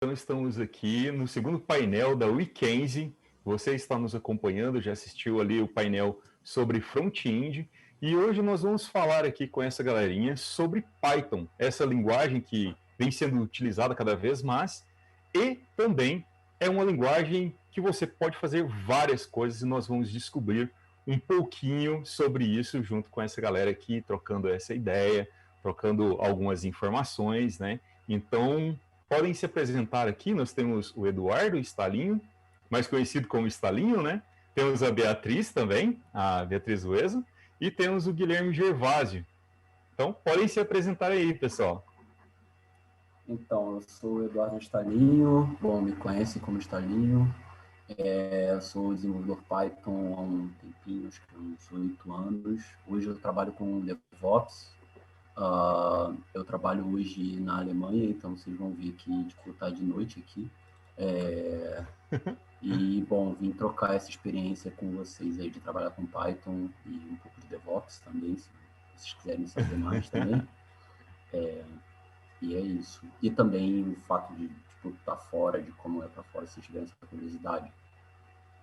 Então estamos aqui no segundo painel da Weekend. Você está nos acompanhando, já assistiu ali o painel sobre front-end. E hoje nós vamos falar aqui com essa galerinha sobre Python, essa linguagem que vem sendo utilizada cada vez mais e também é uma linguagem que você pode fazer várias coisas e nós vamos descobrir um pouquinho sobre isso junto com essa galera aqui, trocando essa ideia, trocando algumas informações, né? Então, podem se apresentar aqui, nós temos o Eduardo Stalinho, mais conhecido como Stalinho, né? Temos a Beatriz também, a Beatriz Ueso, e temos o Guilherme Gervásio. Então, podem se apresentar aí, pessoal. Então, eu sou o Eduardo Stalinho, bom, me conhecem como Stalinho, eu sou desenvolvedor Python há um tempinho, acho que uns 8 anos. Hoje eu trabalho com DevOps, eu trabalho hoje na Alemanha, então vocês vão ver que tipo, tá de noite aqui. E, bom, vim trocar essa experiência com vocês aí de trabalhar com Python e um pouco de DevOps também, se vocês quiserem saber mais também. E é isso. E também o fato de estar fora, de como é para fora, se tiver essa curiosidade.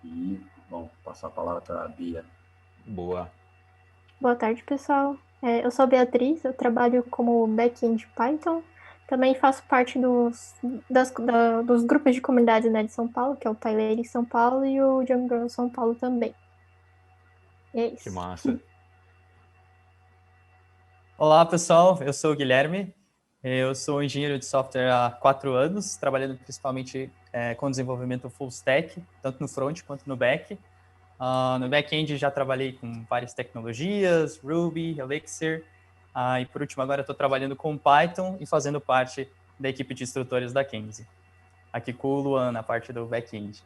E, bom, passar a palavra para a Bia. Boa. Boa tarde, pessoal. Eu sou a Beatriz, eu trabalho como back-end Python. Também faço parte dos grupos de comunidade, né, de São Paulo, que é o PyLady São Paulo e o Django São Paulo também. E é isso. Que massa. Olá, pessoal. Eu sou o Guilherme. Eu sou engenheiro de software há 4 anos, trabalhando principalmente com desenvolvimento full stack, tanto no front quanto no back. No back-end já trabalhei com várias tecnologias, Ruby, Elixir, e por último agora estou trabalhando com Python e fazendo parte da equipe de instrutores da Kenzie. Aqui com o Luan na parte do back-end.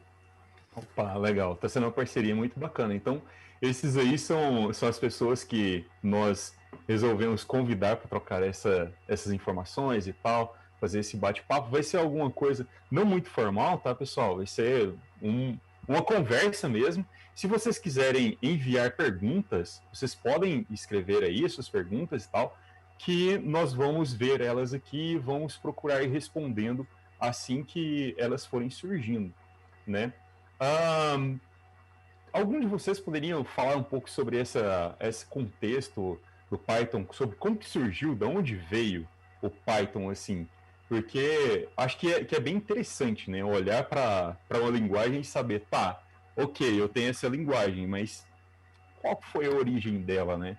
Opa, legal. Está sendo uma parceria muito bacana. Então, esses aí são as pessoas que nós resolvemos convidar para trocar essas informações e tal, fazer esse bate-papo. Vai ser alguma coisa não muito formal, tá, pessoal? Vai ser uma conversa mesmo. Se vocês quiserem enviar perguntas, vocês podem escrever aí suas perguntas e tal, que nós vamos ver elas aqui e vamos procurar ir respondendo assim que elas forem surgindo, né? Algum de vocês poderiam falar um pouco sobre esse contexto do Python, sobre como que surgiu, de onde veio o Python, assim? Porque acho que é bem interessante, né? Olhar para uma linguagem e saber, tá, ok, eu tenho essa linguagem, mas qual foi a origem dela, né?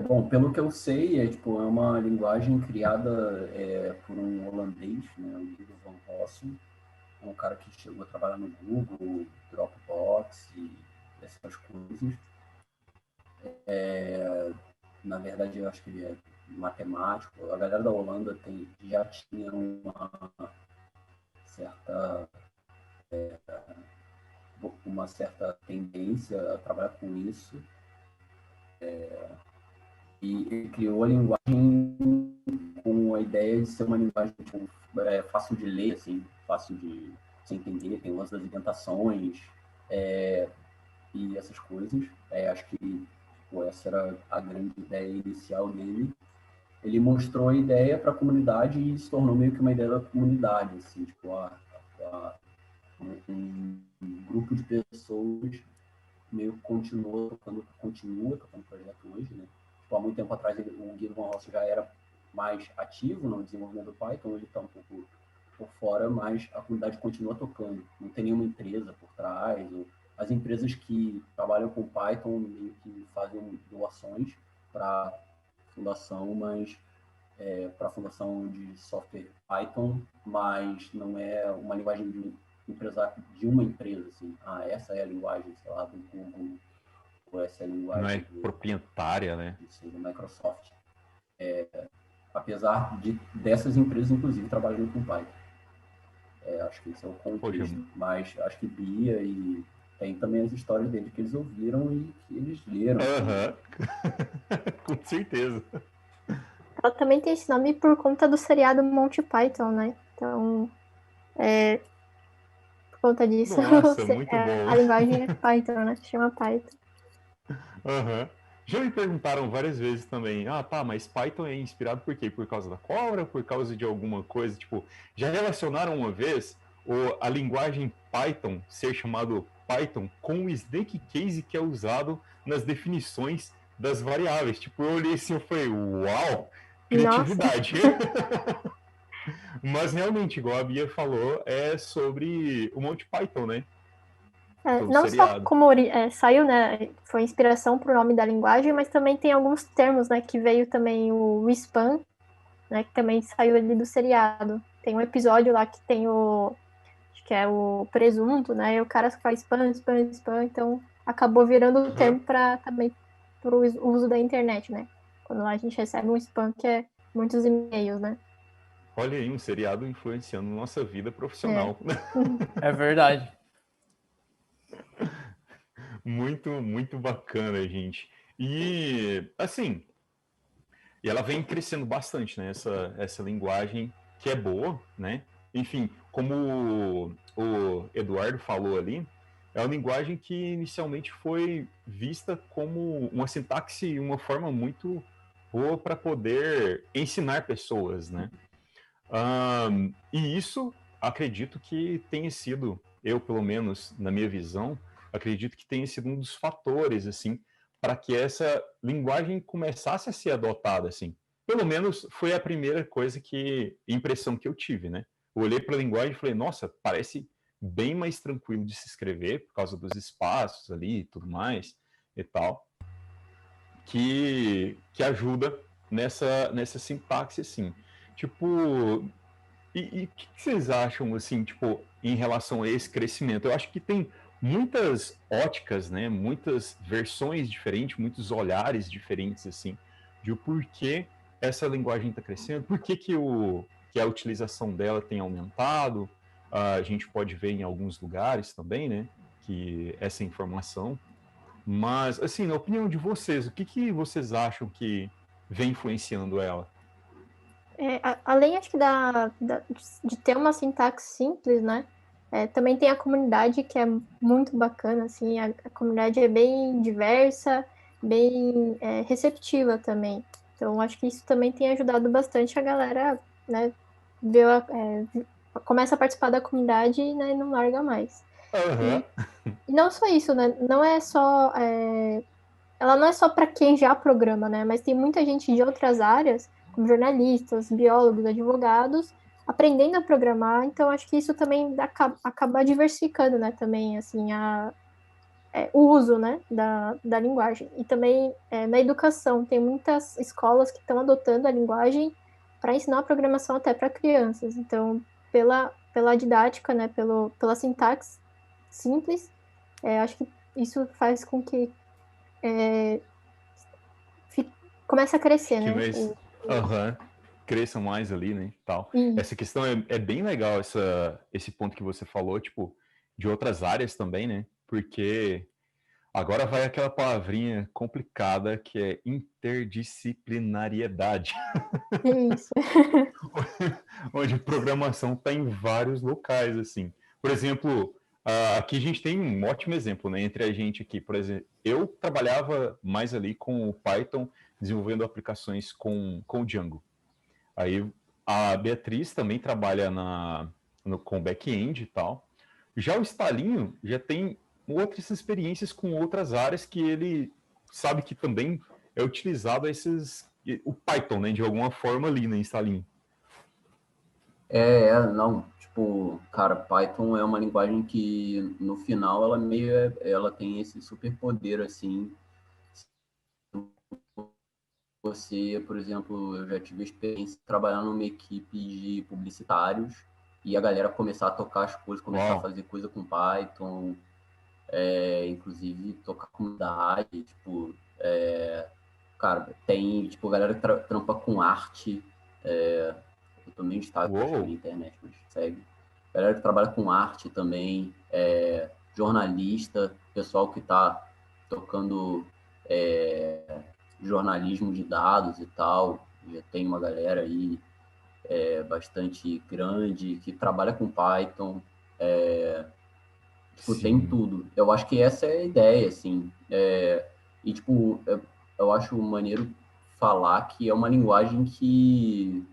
Bom, pelo que eu sei, é uma linguagem criada por um holandês, né, o Guido van Rossum. É um cara que chegou a trabalhar no Google, Dropbox e essas coisas. Na verdade, eu acho que ele é matemático. A galera da Holanda já tinha uma certa tendência a trabalhar com isso. E ele criou a linguagem com a ideia de ser uma linguagem fácil de ler, assim, fácil de se entender, tem o lance das indentações e essas coisas. Acho que essa era a grande ideia inicial dele. Ele mostrou a ideia para a comunidade e se tornou meio que uma ideia da comunidade, assim, um grupo de pessoas meio que continua tocando o projeto hoje, né? Há muito tempo atrás o Guido van Rossum já era mais ativo no desenvolvimento do Python, ele está um pouco por fora, mas a comunidade continua tocando. Não tem nenhuma empresa por trás. As empresas que trabalham com Python meio que fazem doações para a fundação, mas para a fundação de software Python, mas não é uma linguagem de uma empresa, assim. Essa é a linguagem, sei lá, do Google, ou essa é a linguagem... Não é proprietária, né? Do Microsoft. Apesar dessas empresas, inclusive, trabalhando com Python. Acho que esse é o contexto. Mas acho que Bia e tem também as histórias dele que eles ouviram e que eles leram. Com certeza. Ela também tem esse nome por conta do seriado Monty Python, né? Então, por conta disso, Nossa, muito bom. a linguagem é Python, né? Se chama Python. Já me perguntaram várias vezes também, tá, mas Python é inspirado por quê? Por causa da cobra? Por causa de alguma coisa? Tipo, já relacionaram uma vez a linguagem Python ser chamado Python com o snake case que é usado nas definições das variáveis. Tipo, eu olhei assim e falei, uau, Nossa, criatividade. Mas realmente, igual a Bia falou, é sobre o Monty Python, né? Sobre o não só seriado. como saiu, né, foi inspiração para o nome da linguagem, mas também tem alguns termos, né, que veio também o Spam, né, que também saiu ali do seriado. Tem um episódio lá que tem acho que é o presunto, né, e o cara faz spam, spam, spam, então acabou virando o termo para também para o uso da internet, né, quando lá a gente recebe um spam que é muitos e-mails, né. Olha aí, um seriado influenciando nossa vida É. profissional. É verdade. Muito, muito bacana, gente. E, assim, e ela vem crescendo bastante, né? Essa linguagem que é boa, né? Enfim, como o Eduardo falou ali, é uma linguagem que inicialmente foi vista como uma sintaxe e uma forma muito boa para poder ensinar pessoas, né? E isso, acredito que tenha sido, eu pelo menos, na minha visão, acredito que tenha sido um dos fatores, assim, para que essa linguagem começasse a ser adotada, assim. Pelo menos foi a primeira impressão que eu tive, né? Eu olhei para a linguagem e falei, nossa, parece bem mais tranquilo de se escrever, por causa dos espaços ali e tudo mais e tal, que ajuda nessa sintaxe, assim. Tipo, e o que vocês acham, assim, tipo, em relação a esse crescimento? Eu acho que tem muitas óticas, né? Muitas versões diferentes, muitos olhares diferentes, assim, de o porquê essa linguagem está crescendo, por que a utilização dela tem aumentado. A gente pode ver em alguns lugares também, né? Que essa informação. Mas, assim, na opinião de vocês, o que vocês acham que vem influenciando ela? Além, acho que de ter uma sintaxe simples, né? Também tem a comunidade que é muito bacana, assim, a comunidade é bem diversa, bem receptiva também. Então, acho que isso também tem ajudado bastante a galera, né? Ver, começa a participar da comunidade, né, e não larga mais. Aham. E não só isso, né? Não é só. Ela não é só para quem já programa, né? Mas tem muita gente de outras áreas, como jornalistas, biólogos, advogados, aprendendo a programar. Então, acho que isso também acaba diversificando, né? Também, assim, o uso, né? Da linguagem. E também na educação, tem muitas escolas que estão adotando a linguagem para ensinar a programação até para crianças. Então, pela didática, né? Pela sintaxe simples, acho que isso faz com que começa a crescer, Que né? mais. Aham. Cresçam mais ali, né? Tal. E Essa questão é bem legal, esse ponto que você falou, tipo, de outras áreas também, né? Porque agora vai aquela palavrinha complicada que é interdisciplinariedade, isso. onde programação está em vários locais, assim. Por exemplo, aqui a gente tem um ótimo exemplo, né? Entre a gente aqui, por exemplo, eu trabalhava mais ali com o Python, desenvolvendo aplicações com o Django. Aí a Beatriz também trabalha com back-end e tal. Já o Stalinho já tem outras experiências com outras áreas que ele sabe que também é utilizado o Python, né, de alguma forma ali, né, Stalinho. Não, tipo, cara, Python é uma linguagem que no final ela tem esse superpoder, assim. Você, por exemplo, eu já tive a experiência de trabalhar numa equipe de publicitários e a galera começar a tocar as coisas, começar a Uau. fazer coisa com Python, inclusive tocar comunidade, tipo, cara, tem, tipo, galera que trampa com arte, eu tô meio instável, acho, na Uou. internet, mas segue. Galera que trabalha com arte também, jornalista, pessoal que tá tocando jornalismo de dados e tal, já tem uma galera aí bastante grande que trabalha com Python, tipo, tem Sim. tudo. Eu acho que essa é a ideia, assim, e tipo, eu acho maneiro falar que é uma linguagem que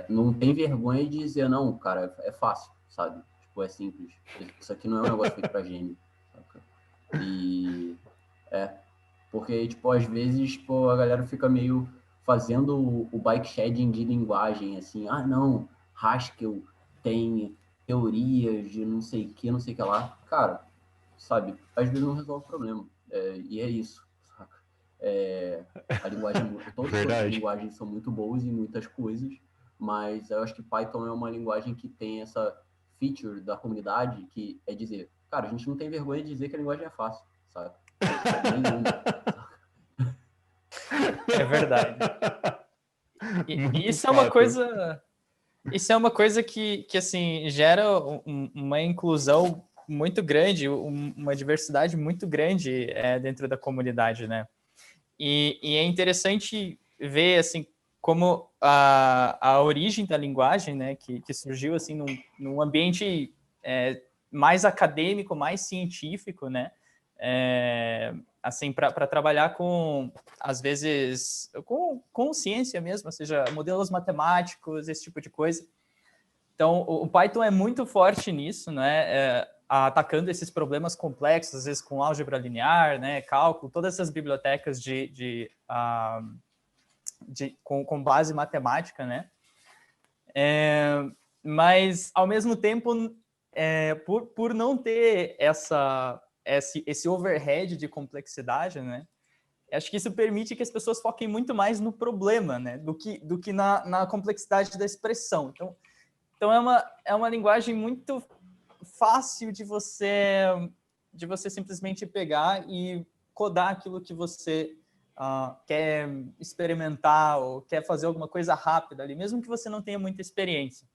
não tem vergonha de dizer, não, cara, é fácil, sabe? Tipo, é simples. Isso aqui não é um negócio feito pra gênio, saca? E porque, tipo, às vezes, pô, a galera fica meio fazendo o bike shedding de linguagem, assim, não, Haskell tem teorias de não sei o que lá. Cara, sabe, às vezes não resolve o problema. E é isso, saca? A linguagem, todas as Verdade. linguagens são muito boas em muitas coisas, mas eu acho que Python é uma linguagem que tem essa feature da comunidade que é dizer, cara, a gente não tem vergonha de dizer que a linguagem é fácil, sabe? Nenhuma. É verdade. E Muito isso é uma fato. coisa, que assim, gera uma inclusão muito grande, uma diversidade muito grande dentro da comunidade, né? E é interessante ver, assim, como a origem da linguagem, né, que surgiu, assim, num ambiente mais acadêmico, mais científico, né, assim, para trabalhar com, às vezes, com ciência mesmo, ou seja, modelos matemáticos, esse tipo de coisa. Então, o Python é muito forte nisso, né, atacando esses problemas complexos, às vezes com álgebra linear, né, cálculo, todas essas bibliotecas com base matemática, né? Mas, ao mesmo tempo, por não ter esse overhead de complexidade, né? Acho que isso permite que as pessoas foquem muito mais no problema, né? Do que na complexidade da expressão. Então é uma linguagem muito fácil de você simplesmente pegar e codar aquilo que você quer experimentar ou quer fazer alguma coisa rápida ali, mesmo que você não tenha muita experiência.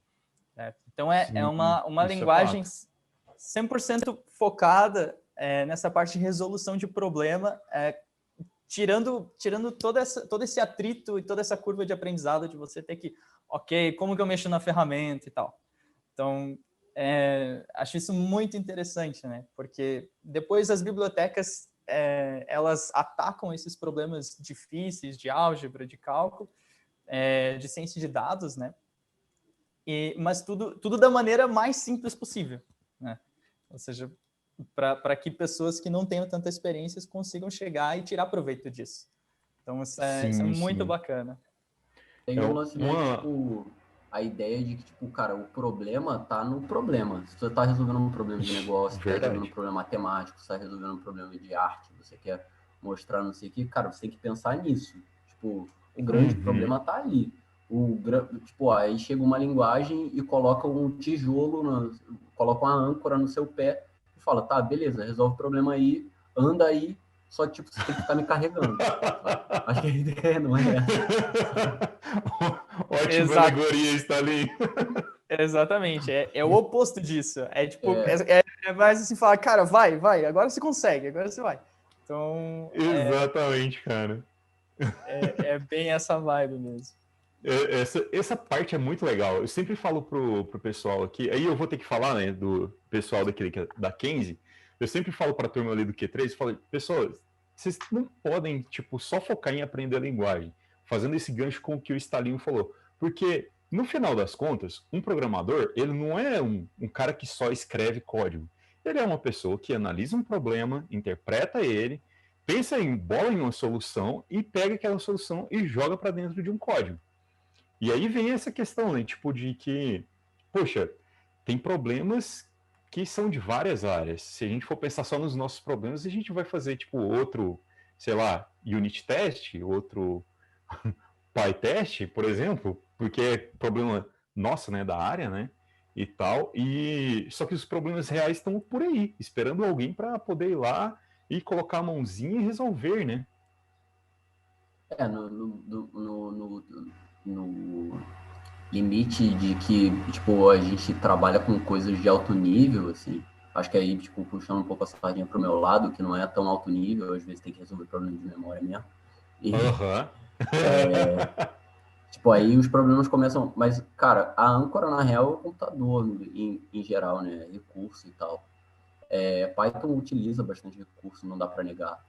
Né? Então é Sim, uma isso é linguagem fato. 100% focada nessa parte de resolução de problema, tirando todo esse atrito e toda essa curva de aprendizado de você ter que, ok, como que eu mexo na ferramenta e tal. Então, acho isso muito interessante, né? Porque depois as bibliotecas, elas atacam esses problemas difíceis de álgebra, de cálculo, de ciência de dados, né? Mas tudo da maneira mais simples possível, né? Ou seja, para que pessoas que não tenham tanta experiência consigam chegar e tirar proveito disso. Então, isso é Sim, muito sim. Tem É um lance meio, uma. tipo, a ideia de que, tipo, cara, o problema tá no problema. Se você tá resolvendo um problema de negócio, tá resolvendo um Verdade. problema matemático, você tá resolvendo um problema de arte, você quer mostrar não sei o que, cara, você tem que pensar nisso. Tipo, o grande Uhum. problema tá ali. Tipo, aí chega uma linguagem e coloca um tijolo, coloca uma âncora no seu pé e fala, tá, beleza, resolve o problema aí, anda aí, só, tipo, você tem que ficar me carregando. Sabe? Acho que a ideia não é essa. Ótima Exato. alegoria, Stalin. Exatamente, é o oposto disso. É tipo, é mais assim, falar, cara, vai, agora você consegue, agora você vai. Então, Exatamente, cara. é bem essa vibe mesmo. Essa parte é muito legal. Eu sempre falo pro pessoal aqui, aí eu vou ter que falar, né, do pessoal da Kenzie. Eu sempre falo pra turma ali do Q3, falo, pessoal, vocês não podem, tipo, só focar em aprender a linguagem, fazendo esse gancho com o que o Stalinho falou. Porque, no final das contas, um programador, ele não é um cara que só escreve código. Ele é uma pessoa que analisa um problema, interpreta ele, pensa bola em uma solução e pega aquela solução e joga para dentro de um código. E aí vem essa questão, né? Tipo, de que, poxa, tem problemas que são de várias áreas. Se a gente for pensar só nos nossos problemas, a gente vai fazer, tipo, outro, sei lá, unit test, outro PyTest, por exemplo, porque é problema nosso, né, da área, né? E tal. E só que os problemas reais estão por aí, esperando alguém para poder ir lá e colocar a mãozinha e resolver, né? No limite de que, tipo, a gente trabalha com coisas de alto nível, assim, acho que aí, tipo, puxando um pouco a sardinha pro meu lado, que não é tão alto nível, às vezes tem que resolver problemas de memória mesmo, e, Aham. tipo, aí os problemas começam, mas, cara, a âncora, na real, é o computador, em geral, né, recurso e tal. Python utiliza bastante recurso, não dá para negar.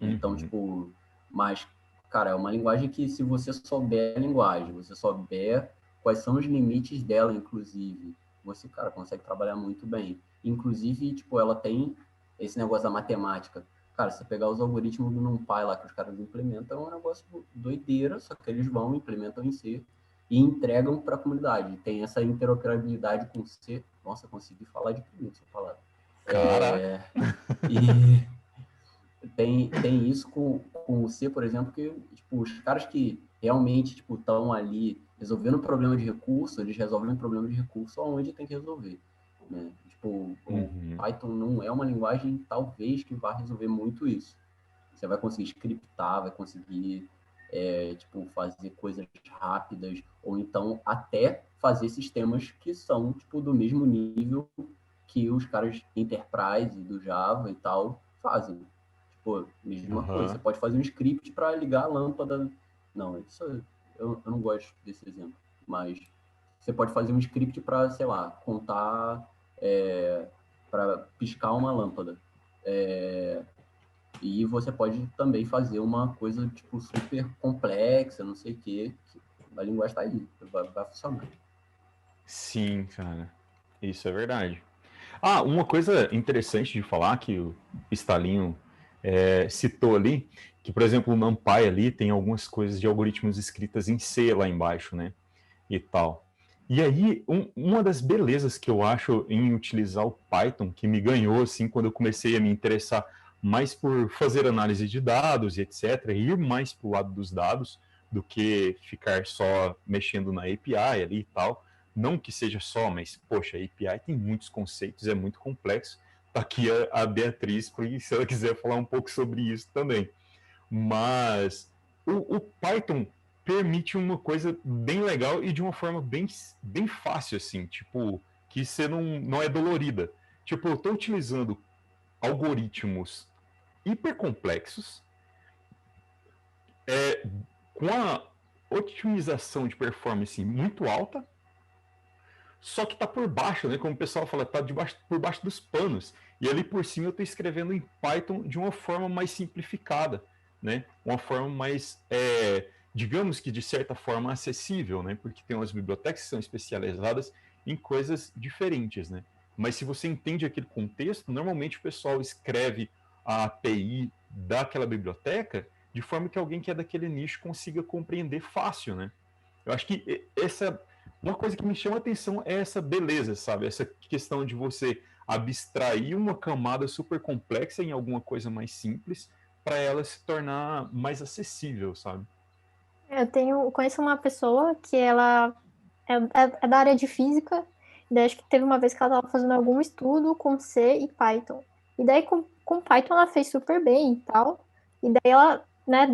Então, Uhum. tipo, mas, cara, é uma linguagem que, se você souber a linguagem, você souber quais são os limites dela, inclusive, você, cara, consegue trabalhar muito bem. Inclusive, tipo, ela tem esse negócio da matemática. Cara, se você pegar os algoritmos do NumPy lá que os caras implementam, é um negócio doideira, só que eles vão, implementam em C e entregam para a comunidade. Tem essa interoperabilidade com C. Nossa, consegui falar de tudo essa palavra. Caraca. E tem isso com o C, por exemplo, que tipo, os caras que realmente estão ali resolvendo problema de recurso, eles resolvem o problema de recurso onde tem que resolver. Né? Tipo, o Uhum. Python não é uma linguagem, talvez, que vá resolver muito isso. Você vai conseguir scriptar, vai conseguir fazer coisas rápidas, ou então até fazer sistemas que são do mesmo nível que os caras Enterprise do Java e tal fazem. Tipo, mesma coisa. Você Aham. pode fazer um script para ligar a lâmpada. Não, isso eu não gosto desse exemplo. Mas você pode fazer um script para, sei lá, contar, para piscar uma lâmpada. E você pode também fazer uma coisa super complexa, não sei o quê. A linguagem está aí, vai funcionar. Sim, cara. Isso é verdade. Ah, uma coisa interessante de falar que o Stalinho citou ali, que, por exemplo, o NumPy ali tem algumas coisas de algoritmos escritas em C lá embaixo, né? E tal. E aí, uma das belezas que eu acho em utilizar o Python, que me ganhou, assim, quando eu comecei a me interessar mais por fazer análise de dados e etc., e ir mais para o lado dos dados, do que ficar só mexendo na API ali e tal. Não que seja só, mas, poxa, a API tem muitos conceitos, é muito complexo. Tá aqui a Beatriz, se ela quiser falar um pouco sobre isso também. Mas o Python permite uma coisa bem legal e de uma forma bem fácil, assim, tipo, que você não é dolorida. Tipo, eu estou utilizando algoritmos hipercomplexos com a otimização de performance muito alta, só que está por baixo, né? Como o pessoal fala, está por baixo dos panos. E ali por cima eu estou escrevendo em Python de uma forma mais simplificada, né? Uma forma mais, digamos que de certa forma acessível, né? Porque tem umas bibliotecas que são especializadas em coisas diferentes, né? Mas se você entende aquele contexto, normalmente o pessoal escreve a API daquela biblioteca de forma que alguém que é daquele nicho consiga compreender fácil, né? Eu acho que uma coisa que me chama a atenção é essa beleza, sabe? Essa questão de você abstrair uma camada super complexa em alguma coisa mais simples para ela se tornar mais acessível, sabe? Conheço uma pessoa que ela é da área de física, e daí acho que teve uma vez que ela estava fazendo algum estudo com C e Python. E daí com Python ela fez super bem e tal. E daí ela, né,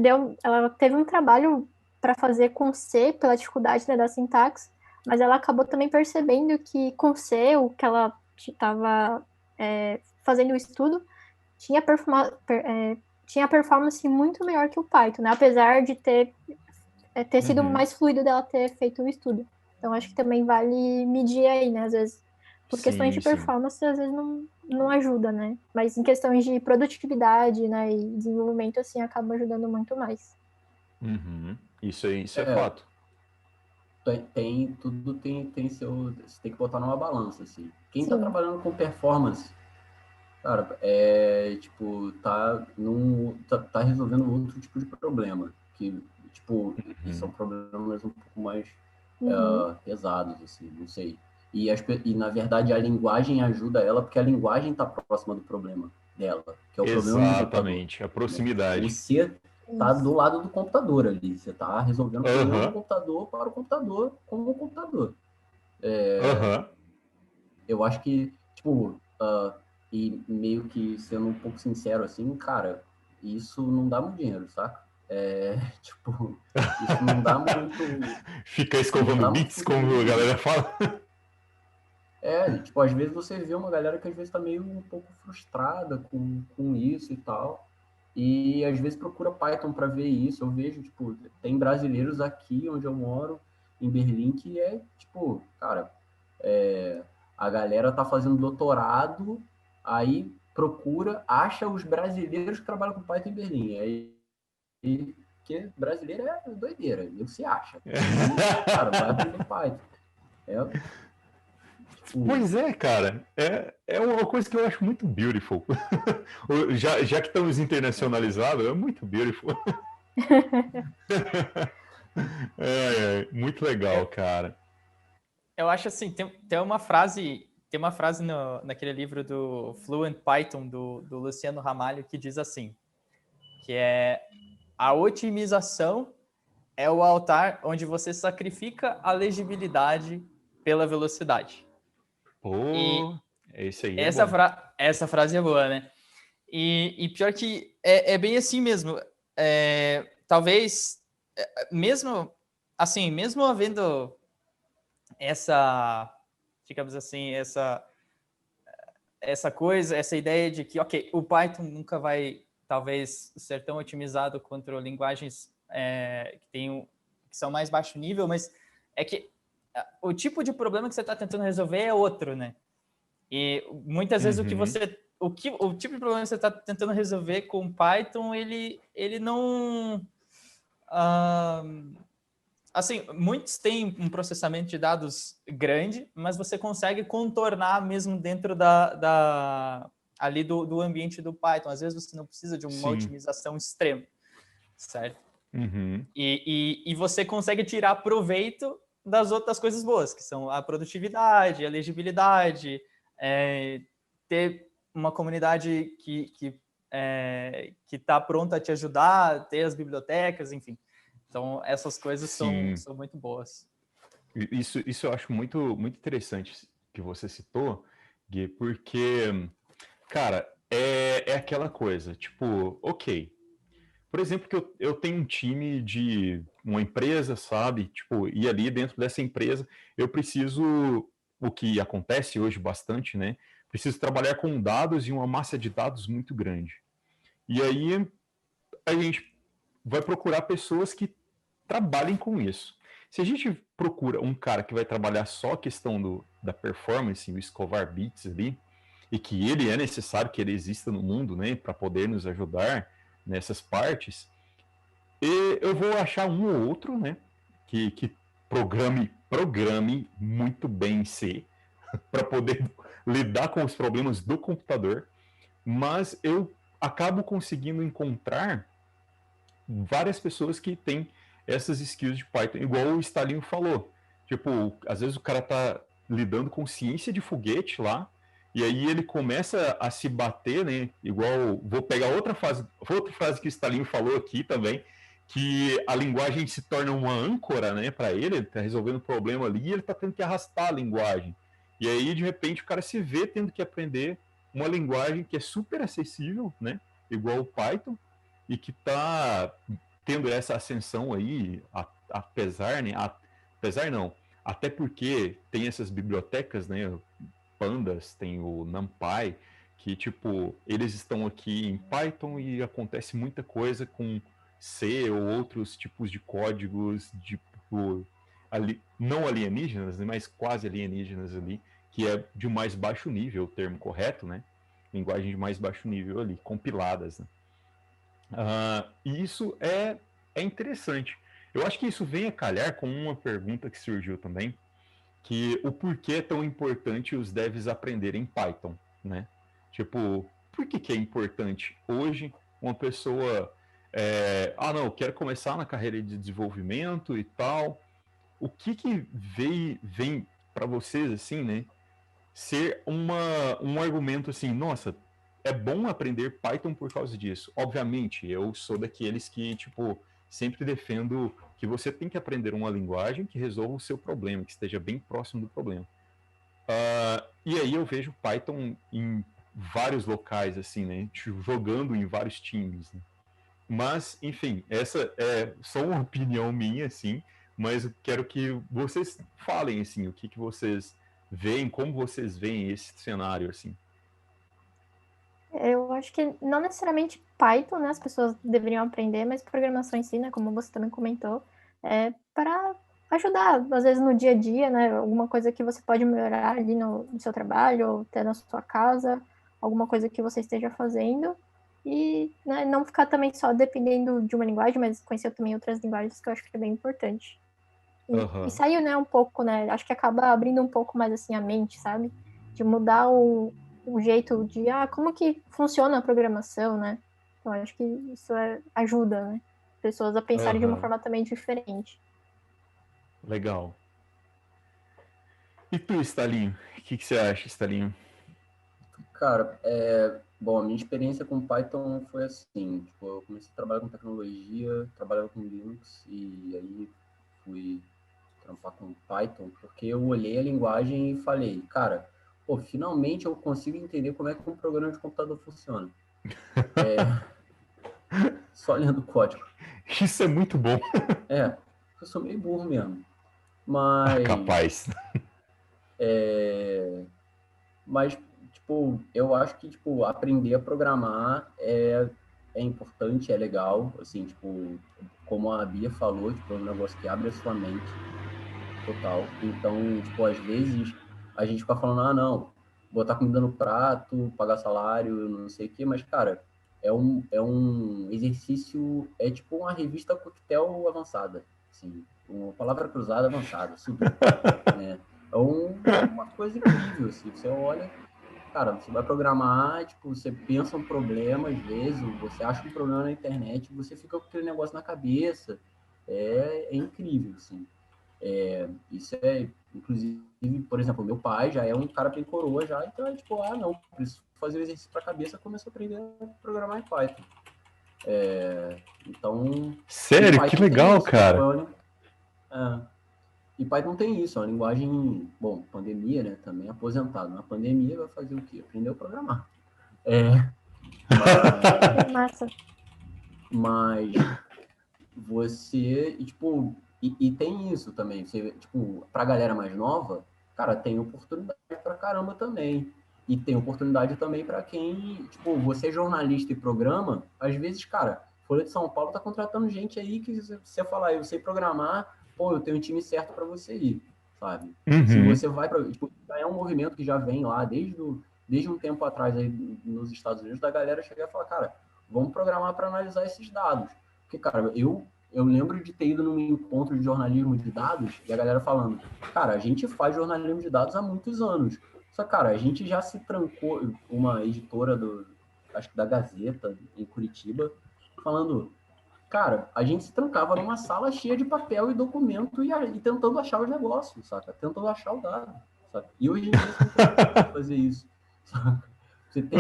ela teve um trabalho para fazer com C pela dificuldade, né, da sintaxe, mas ela acabou também percebendo que com C, o que ela estava fazendo o estudo, tinha, tinha performance muito melhor que o Python, né? Apesar de ter sido Uhum. mais fluido dela ter feito o estudo. Então, acho que também vale medir aí, né? Às vezes, por questões de Sim, sim. performance, às vezes não ajuda, né? Mas em questões de produtividade, né, e desenvolvimento, assim, acaba ajudando muito mais. Uhum. Isso é É, fato. tudo tem seu. Você tem que botar numa balança, assim. Quem tá Sim. trabalhando com performance, cara, tá resolvendo outro tipo de problema. Que, e são Uhum. problemas um pouco mais Uhum. pesados, assim, não sei. E, na verdade, a linguagem ajuda ela, porque a linguagem está próxima do problema dela, que é o problema do computador. Exatamente, a Né? O proximidade. C está do Isso. lado do computador ali. Você está resolvendo o problema do Aham, computador para o computador como o computador. aham. Eu acho que, e meio que sendo um pouco sincero assim, cara, isso não dá muito dinheiro, saca? Tipo, isso não dá muito, Fica não escovando dá muito bits, como a futuro. galera fala. Às vezes você vê uma galera que às vezes tá meio um pouco frustrada com isso e tal. E às vezes procura Python para ver isso. Eu vejo, tem brasileiros aqui onde eu moro, em Berlim, que cara, a galera tá fazendo doutorado, aí procura, acha os brasileiros que trabalham com Python em Berlim. Aí, porque brasileiro é doideira, ele se acha. Cara, vai aprender Python. Pois é, cara. É uma coisa que eu acho muito beautiful. já que estamos internacionalizados, é muito beautiful. Muito legal, cara. Eu acho assim, tem uma frase naquele livro do Fluent Python, do Luciano Ramalho, que diz assim, que é: a otimização é o altar onde você sacrifica a legibilidade pela velocidade. Pô, esse aí essa frase é boa, né? E pior que é bem assim mesmo. Talvez, mesmo assim, mesmo havendo essa, digamos assim, essa coisa, essa ideia de que, ok, o Python nunca vai, talvez, ser tão otimizado quanto linguagens que são mais baixo nível, mas é que o tipo de problema que você está tentando resolver é outro, né? E muitas vezes o tipo de problema que você está tentando resolver com Python, ele não... assim, muitos têm um processamento de dados grande, mas você consegue contornar mesmo dentro ali do ambiente do Python. Às vezes você não precisa de uma otimização extrema, certo? Uhum. E você consegue tirar proveito das outras coisas boas, que são a produtividade, a legibilidade, ter uma comunidade que está pronta a te ajudar, ter as bibliotecas, enfim. Então, essas coisas são muito boas. Isso eu acho muito, muito interessante que você citou, Gui, porque, cara, é aquela coisa, tipo, ok. Por exemplo, que eu tenho um time de uma empresa, sabe? Tipo, e ali dentro dessa empresa eu preciso, o que acontece hoje bastante, né? Preciso trabalhar com dados e uma massa de dados muito grande. E aí a gente vai procurar pessoas que trabalhem com isso. Se a gente procura um cara que vai trabalhar só a questão da performance, o escovar bits ali, e que ele é necessário que ele exista no mundo, né, para poder nos ajudar nessas partes, e eu vou achar um ou outro, né, que programe muito bem em C, para poder lidar com os problemas do computador, mas eu acabo conseguindo encontrar várias pessoas que têm essas skills de Python, igual o Stalinho falou. Tipo, às vezes o cara tá lidando com ciência de foguete lá, e aí ele começa a se bater, né? Igual, vou pegar outra frase que o Stalinho falou aqui também, que a linguagem se torna uma âncora, né, para ele tá resolvendo um problema ali, e ele tá tendo que arrastar a linguagem. E aí, de repente, o cara se vê tendo que aprender uma linguagem que é super acessível, né, igual o Python, e que está tendo essa ascensão aí, apesar, né? Apesar não, até porque tem essas bibliotecas, né? Pandas, tem o NumPy, que tipo, eles estão aqui em Python e acontece muita coisa com C ou outros tipos de códigos, tipo, não alienígenas, né, mas quase alienígenas ali, que é de mais baixo nível, o termo correto, né? Linguagem de mais baixo nível ali, compiladas, né? E isso é interessante. Eu acho que isso vem a calhar com uma pergunta que surgiu também, que o porquê é tão importante os devs aprenderem Python, né? Tipo, por que é importante hoje uma pessoa... não, eu quero começar na carreira de desenvolvimento e tal. O que vem para vocês, assim, né? Ser um argumento assim, nossa, é bom aprender Python por causa disso. Obviamente, eu sou daqueles que, tipo, sempre defendo que você tem que aprender uma linguagem que resolva o seu problema, que esteja bem próximo do problema. E aí eu vejo Python em vários locais, assim, né? Jogando em vários times. Né? Mas, enfim, essa é só uma opinião minha, assim, mas eu quero que vocês falem, assim, o que vocês veem, como vocês veem esse cenário, assim. Eu acho que não necessariamente Python, né, as pessoas deveriam aprender, mas programação em si, né, como você também comentou, para ajudar, às vezes no dia a dia, né, alguma coisa que você pode melhorar ali no seu trabalho, ou até na sua casa, alguma coisa que você esteja fazendo e, né, não ficar também só dependendo de uma linguagem, mas conhecer também outras linguagens, que eu acho que é bem importante. E saiu, né, um pouco, né, acho que acaba abrindo um pouco mais, assim, a mente, sabe? De mudar o jeito de, como que funciona a programação, né? Eu acho que isso ajuda, né? Pessoas a pensarem de uma forma também diferente. Legal. E tu, Stalinho? O que você acha, Stalinho? Cara, bom, a minha experiência com Python foi assim, tipo, eu comecei a trabalhar com tecnologia, trabalhava com Linux, e aí fui trampar com Python, porque eu olhei a linguagem e falei, cara, pô, finalmente eu consigo entender como é que um programa de computador funciona. Só lendo código. Isso é muito bom. Eu sou meio burro mesmo. Mas, Capaz. mas, tipo, eu acho que, tipo, aprender a programar é importante, é legal, assim, tipo, como a Bia falou, tipo, é um negócio que abre a sua mente total. Então, tipo, às vezes a gente fica falando, não, botar comida no prato, pagar salário, não sei o quê, mas, cara, é um exercício, é tipo uma revista coquetel avançada, assim, uma palavra cruzada avançada, super, né? Uma coisa incrível, assim, você olha, cara, você vai programar, tipo, você pensa um problema, às vezes, você acha um problema na internet, você fica com aquele negócio na cabeça, é incrível, assim. Isso inclusive, por exemplo, meu pai já é um cara bem coroa já, então é tipo, não, preciso fazer o exercício para a cabeça, começou a aprender a programar em Python. Então, Sério? Que legal, isso, cara. E Python tem isso, é uma linguagem, bom, pandemia, né, também aposentado. Na pandemia vai fazer o quê? Aprender a programar. Massa. Mas você, tipo, e tem isso também, você, tipo, pra galera mais nova, cara, tem oportunidade pra caramba também. E tem oportunidade também para quem, tipo, você é jornalista e programa, às vezes, cara, Folha de São Paulo tá contratando gente aí que você falar, eu sei programar, pô, eu tenho um time certo para você ir, sabe? Se você vai para, tipo, já é um movimento que já vem lá desde um tempo atrás aí nos Estados Unidos, da galera chegar e falar, cara, vamos programar para analisar esses dados. Porque, cara, eu lembro de ter ido num encontro de jornalismo de dados e a galera falando, cara, a gente faz jornalismo de dados há muitos anos. Só, cara, a gente já se trancou, uma editora acho que da Gazeta, em Curitiba, falando, cara, a gente se trancava numa sala cheia de papel e documento e tentando achar os negócios, saca? Tentando achar o dado, saca? E hoje em dia você não precisa fazer isso, saca? Você tem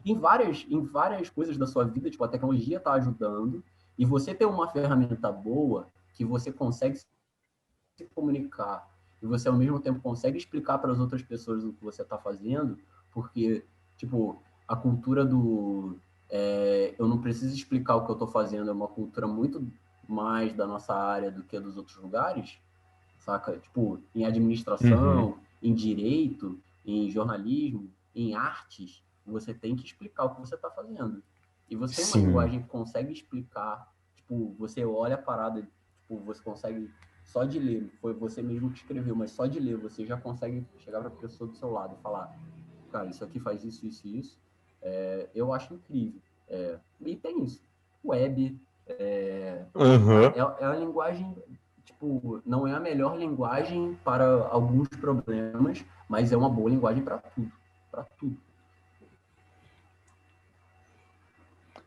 em várias coisas da sua vida, tipo, a tecnologia está ajudando, e você ter uma ferramenta boa que você consegue se comunicar e você ao mesmo tempo consegue explicar para as outras pessoas o que você está fazendo, porque, tipo, a cultura eu não preciso explicar o que eu estou fazendo, é uma cultura muito mais da nossa área do que dos outros lugares, saca? Tipo, em administração, em direito, em jornalismo, em artes, você tem que explicar o que você está fazendo. E você tem uma linguagem que consegue explicar, tipo, você olha a parada, tipo, você consegue só de ler, foi você mesmo que escreveu, mas só de ler você já consegue chegar para a pessoa do seu lado e falar, cara, isso aqui faz isso, isso e isso. Eu acho incrível. E tem isso. Web, é a linguagem, tipo, não é a melhor linguagem para alguns problemas, mas é uma boa linguagem para tudo. Para tudo.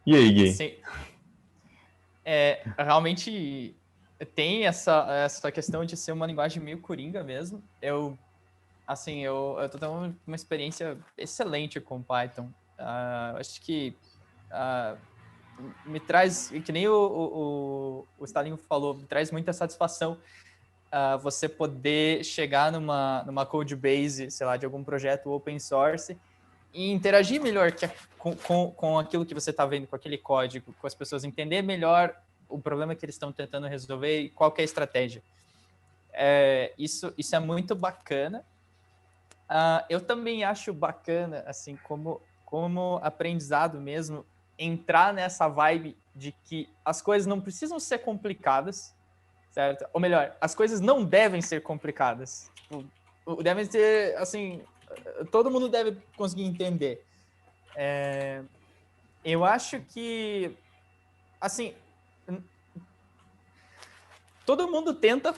E aí, Gui? Sim. Realmente tem essa questão de ser uma linguagem meio coringa mesmo. Eu tô tendo uma experiência excelente com Python. Acho que me traz, que nem o Stalinho falou, me traz muita satisfação você poder chegar numa code base, sei lá, de algum projeto open source e interagir melhor com aquilo que você está vendo, com aquele código, com as pessoas, entender melhor o problema que eles estão tentando resolver e qual que é a estratégia. Isso é muito bacana. Eu também acho bacana, assim, como aprendizado mesmo, entrar nessa vibe de que as coisas não precisam ser complicadas, certo? Ou melhor, as coisas não devem ser complicadas. Tipo, devem ser, assim, todo mundo deve conseguir entender. Eu acho que, assim, todo mundo tenta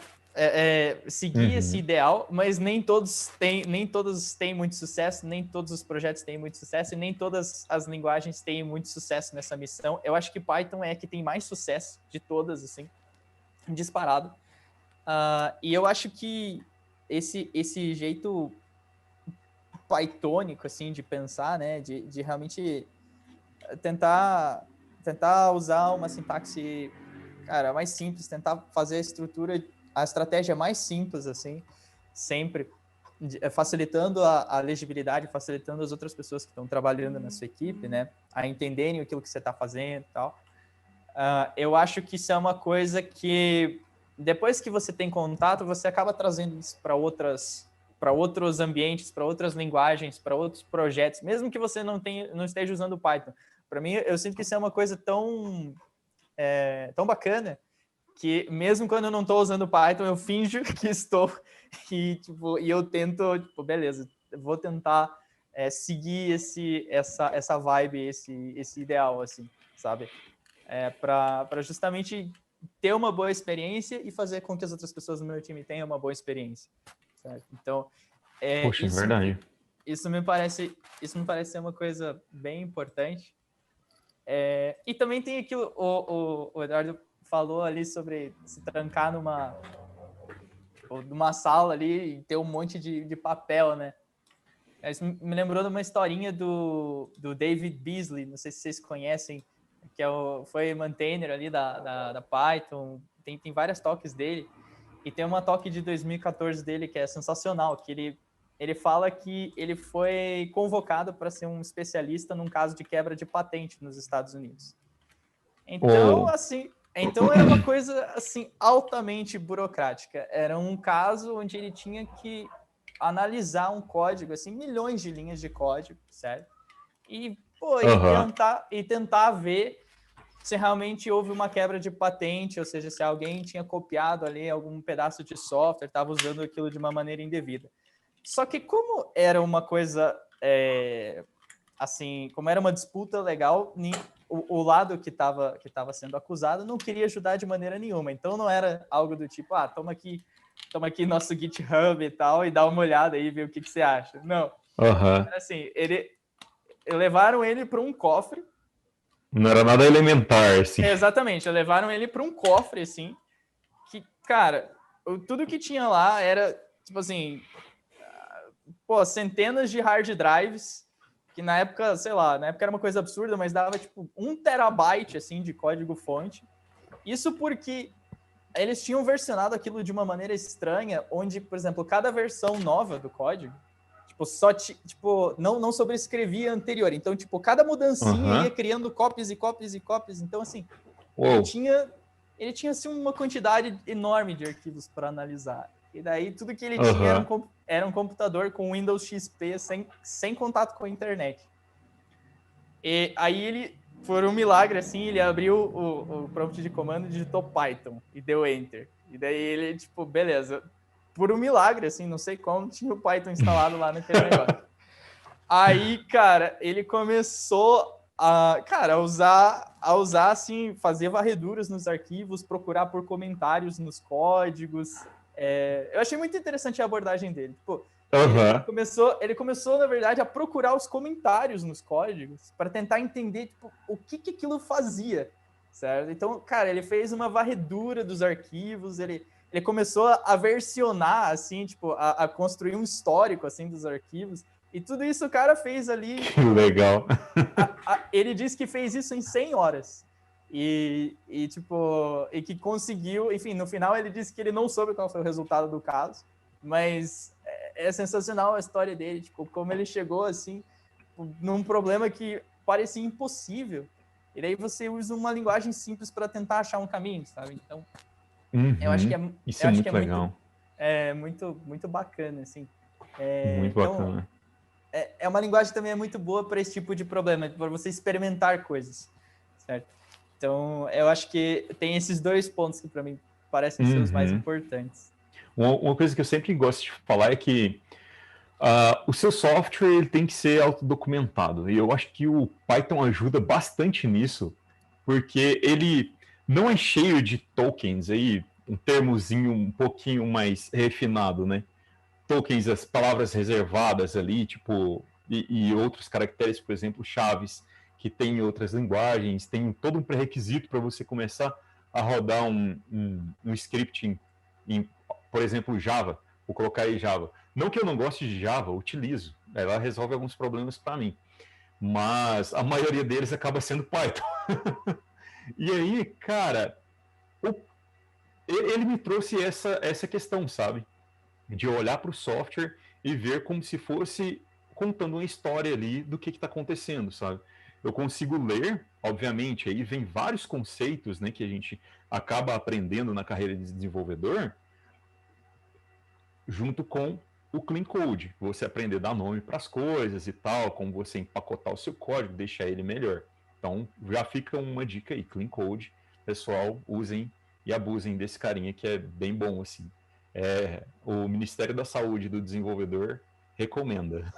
seguir esse ideal, mas nem todos têm muito sucesso, nem todos os projetos têm muito sucesso, e nem todas as linguagens têm muito sucesso nessa missão. Eu acho que Python é a que tem mais sucesso de todas, assim, disparado. E eu acho que esse jeito pythônico, assim, de pensar, né, de realmente tentar usar uma sintaxe, cara, mais simples, tentar fazer a estratégia mais simples, assim, sempre, facilitando a legibilidade, facilitando as outras pessoas que estão trabalhando na sua equipe, né, a entenderem aquilo que você está fazendo e tal. Eu acho que isso é uma coisa que, depois que você tem contato, você acaba trazendo isso para outros ambientes, para outras linguagens, para outros projetos, mesmo que você não esteja usando Python. Para mim, eu sinto que isso é uma coisa tão bacana, que mesmo quando eu não estou usando Python, eu finjo que estou e eu tento, beleza, eu vou tentar seguir essa vibe, esse ideal, assim, sabe? Para justamente ter uma boa experiência e fazer com que as outras pessoas do meu time tenham uma boa experiência, certo? Então, Poxa, é verdade. Isso me parece ser uma coisa bem importante. E também tem aquilo, o Eduardo falou ali sobre se trancar numa sala ali e ter um monte de papel, né? Isso me lembrou de uma historinha do David Beasley, não sei se vocês conhecem, que foi maintainer ali da Python, tem várias talks dele, e tem uma talk de 2014 dele que é sensacional, que ele fala que ele foi convocado para ser um especialista num caso de quebra de patente nos Estados Unidos. Então, então era uma coisa assim altamente burocrática. Era um caso onde ele tinha que analisar um código, assim, milhões de linhas de código, certo? E tentar ver se realmente houve uma quebra de patente, ou seja, se alguém tinha copiado ali algum pedaço de software, estava usando aquilo de uma maneira indevida. Só que como era uma coisa, assim, como era uma disputa legal, o lado que estava sendo acusado não queria ajudar de maneira nenhuma. Então não era algo do tipo, toma aqui nosso GitHub e tal, e dá uma olhada aí e vê o que você acha. Não. Era assim, levaram ele para um cofre. Não era nada elementar, assim. Exatamente, levaram ele para um cofre, assim, que, cara, tudo que tinha lá era, tipo assim, centenas de hard drives, que na época, sei lá, era uma coisa absurda, mas dava, tipo, 1 terabyte, assim, de código-fonte. Isso porque eles tinham versionado aquilo de uma maneira estranha, onde, por exemplo, cada versão nova do código, não sobrescrevia a anterior. Então, cada mudancinha ia criando cópias e cópias e cópias. Então, assim, ele tinha assim, uma quantidade enorme de arquivos para analisar. E daí, tudo que ele tinha era um computador com Windows XP sem contato com a internet. E aí, por um milagre, assim, ele abriu o prompt de comando, digitou Python e deu Enter. E daí ele, beleza. Por um milagre, assim, não sei como, tinha o Python instalado lá naquele negócio. Aí, cara, ele começou a usar, assim, fazer varreduras nos arquivos, procurar por comentários nos códigos. Eu achei muito interessante a abordagem dele. Ele começou, na verdade, a procurar os comentários nos códigos para tentar entender o que aquilo fazia, certo? Então, cara, ele fez uma varredura dos arquivos, ele começou a versionar, assim, a construir um histórico, assim, dos arquivos. E tudo isso o cara fez ali... Legal. Ele disse que fez isso em 100 horas. E que conseguiu... Enfim, no final ele disse que ele não soube qual foi o resultado do caso. Mas é sensacional a história dele. Como ele chegou, assim, num problema que parecia impossível. E daí você usa uma linguagem simples para tentar achar um caminho, sabe? Então... Eu acho que isso é muito legal. Muito, muito bacana, assim. Muito bacana. É uma linguagem também muito boa para esse tipo de problema, para você experimentar coisas, certo? Então, eu acho que tem esses dois pontos que para mim parecem ser os mais importantes. Uma coisa que eu sempre gosto de falar é que O seu software ele tem que ser autodocumentado. E eu acho que o Python ajuda bastante nisso, porque ele não é cheio de tokens aí, um termozinho um pouquinho mais refinado, né? Tokens, as palavras reservadas ali, tipo, e outros caracteres, por exemplo, chaves, que tem em outras linguagens, tem todo um pré-requisito para você começar a rodar um script por exemplo, Java. Vou colocar aí Java. Não que eu não goste de Java, eu utilizo. Ela resolve alguns problemas para mim. Mas a maioria deles acaba sendo Python. E aí, cara, ele me trouxe essa questão, sabe? De olhar para o software e ver como se fosse contando uma história ali do que está acontecendo, sabe? Eu consigo ler, obviamente, aí vem vários conceitos, né, que a gente acaba aprendendo na carreira de desenvolvedor, junto com o Clean Code, você aprender a dar nome para as coisas e tal, como você empacotar o seu código, deixar ele melhor. Então, já fica uma dica aí, Clean Code, pessoal, usem e abusem desse carinha que é bem bom, assim. O Ministério da Saúde do desenvolvedor recomenda.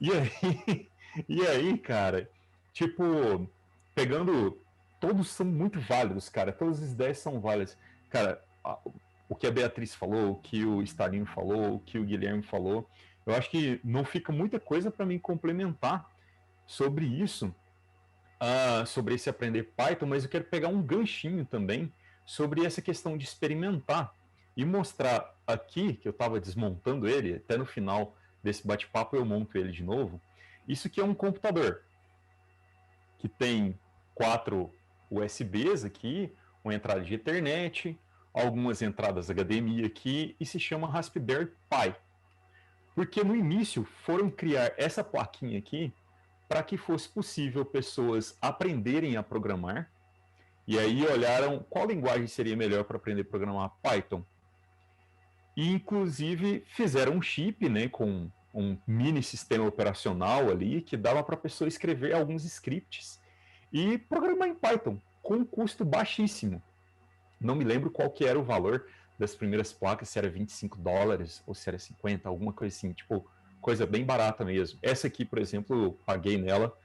E aí, e aí, cara, tipo, pegando, todos são muito válidos, cara, todas as ideias são válidas. Cara, o que a Beatriz falou, o que o Stalinho falou, o que o Guilherme falou, eu acho que não fica muita coisa para mim complementar sobre isso, sobre esse aprender Python, mas eu quero pegar um ganchinho também sobre essa questão de experimentar e mostrar aqui, que eu estava desmontando ele, até no final desse bate-papo eu monto ele de novo. Isso aqui é um computador que tem 4 USBs aqui, uma entrada de Ethernet, algumas entradas HDMI aqui e se chama Raspberry Pi. Porque no início foram criar essa plaquinha aqui para que fosse possível pessoas aprenderem a programar. E aí olharam qual linguagem seria melhor para aprender a programar Python. E inclusive fizeram um chip, né, com um mini sistema operacional ali que dava para a pessoa escrever alguns scripts e programar em Python com um custo baixíssimo. Não me lembro qual que era o valor das primeiras placas, se era $25 ou se era 50, alguma coisa assim, tipo, coisa bem barata mesmo. Essa aqui, por exemplo, eu paguei nela,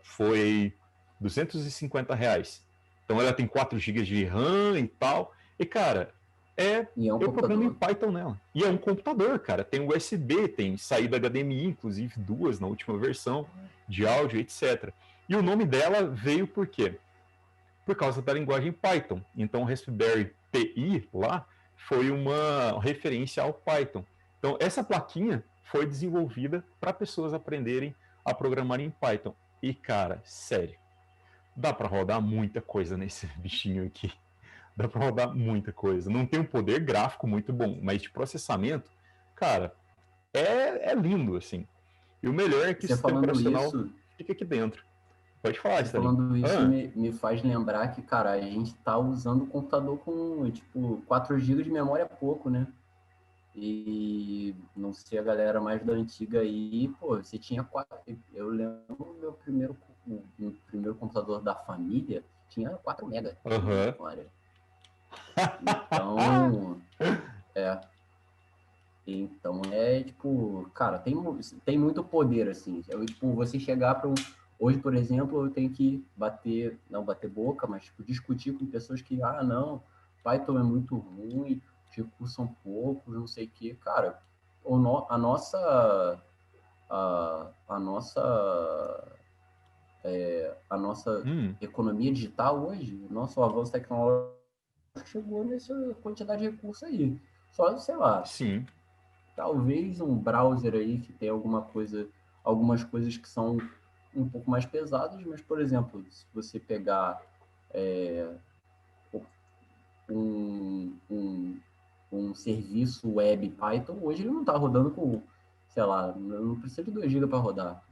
foi R$250. Então ela tem 4 GB de RAM e tal. E, cara, eu programo em Python nela. E é um computador, cara. Tem USB, tem saída HDMI, inclusive 2 na última versão, de áudio, etc. E o nome dela veio por quê? Por causa da linguagem Python. Então, Raspberry Pi lá foi uma referência ao Python. Então, essa plaquinha foi desenvolvida para pessoas aprenderem a programar em Python. E, cara, sério, dá para rodar muita coisa nesse bichinho aqui. Dá para rodar muita coisa. Não tem um poder gráfico muito bom, mas de processamento, cara, é lindo, assim. E o melhor é que o sistema operacional fica aqui dentro. Pode falar, Stanley. Falando isso, me faz lembrar que, cara, a gente tá usando o computador com, tipo, 4 GB de memória é pouco, né? E não sei a galera mais da antiga aí, pô, você tinha 4. Eu lembro o meu primeiro computador da família tinha 4 MB de memória. Então, tipo, cara, tem muito poder, assim. Tipo, você chegar para Hoje, por exemplo, eu tenho que não bater boca, mas tipo, discutir com pessoas que, não, Python é muito ruim, os recursos são poucos, não sei o quê. Cara, a nossa economia digital hoje, o nosso avanço tecnológico chegou nessa quantidade de recursos aí. Só, sei lá, sim, talvez um browser aí que tem algumas coisas que são um pouco mais pesadas, mas, por exemplo, se você pegar um serviço web Python, hoje ele não está rodando com, sei lá, não precisa de 2 GB para rodar,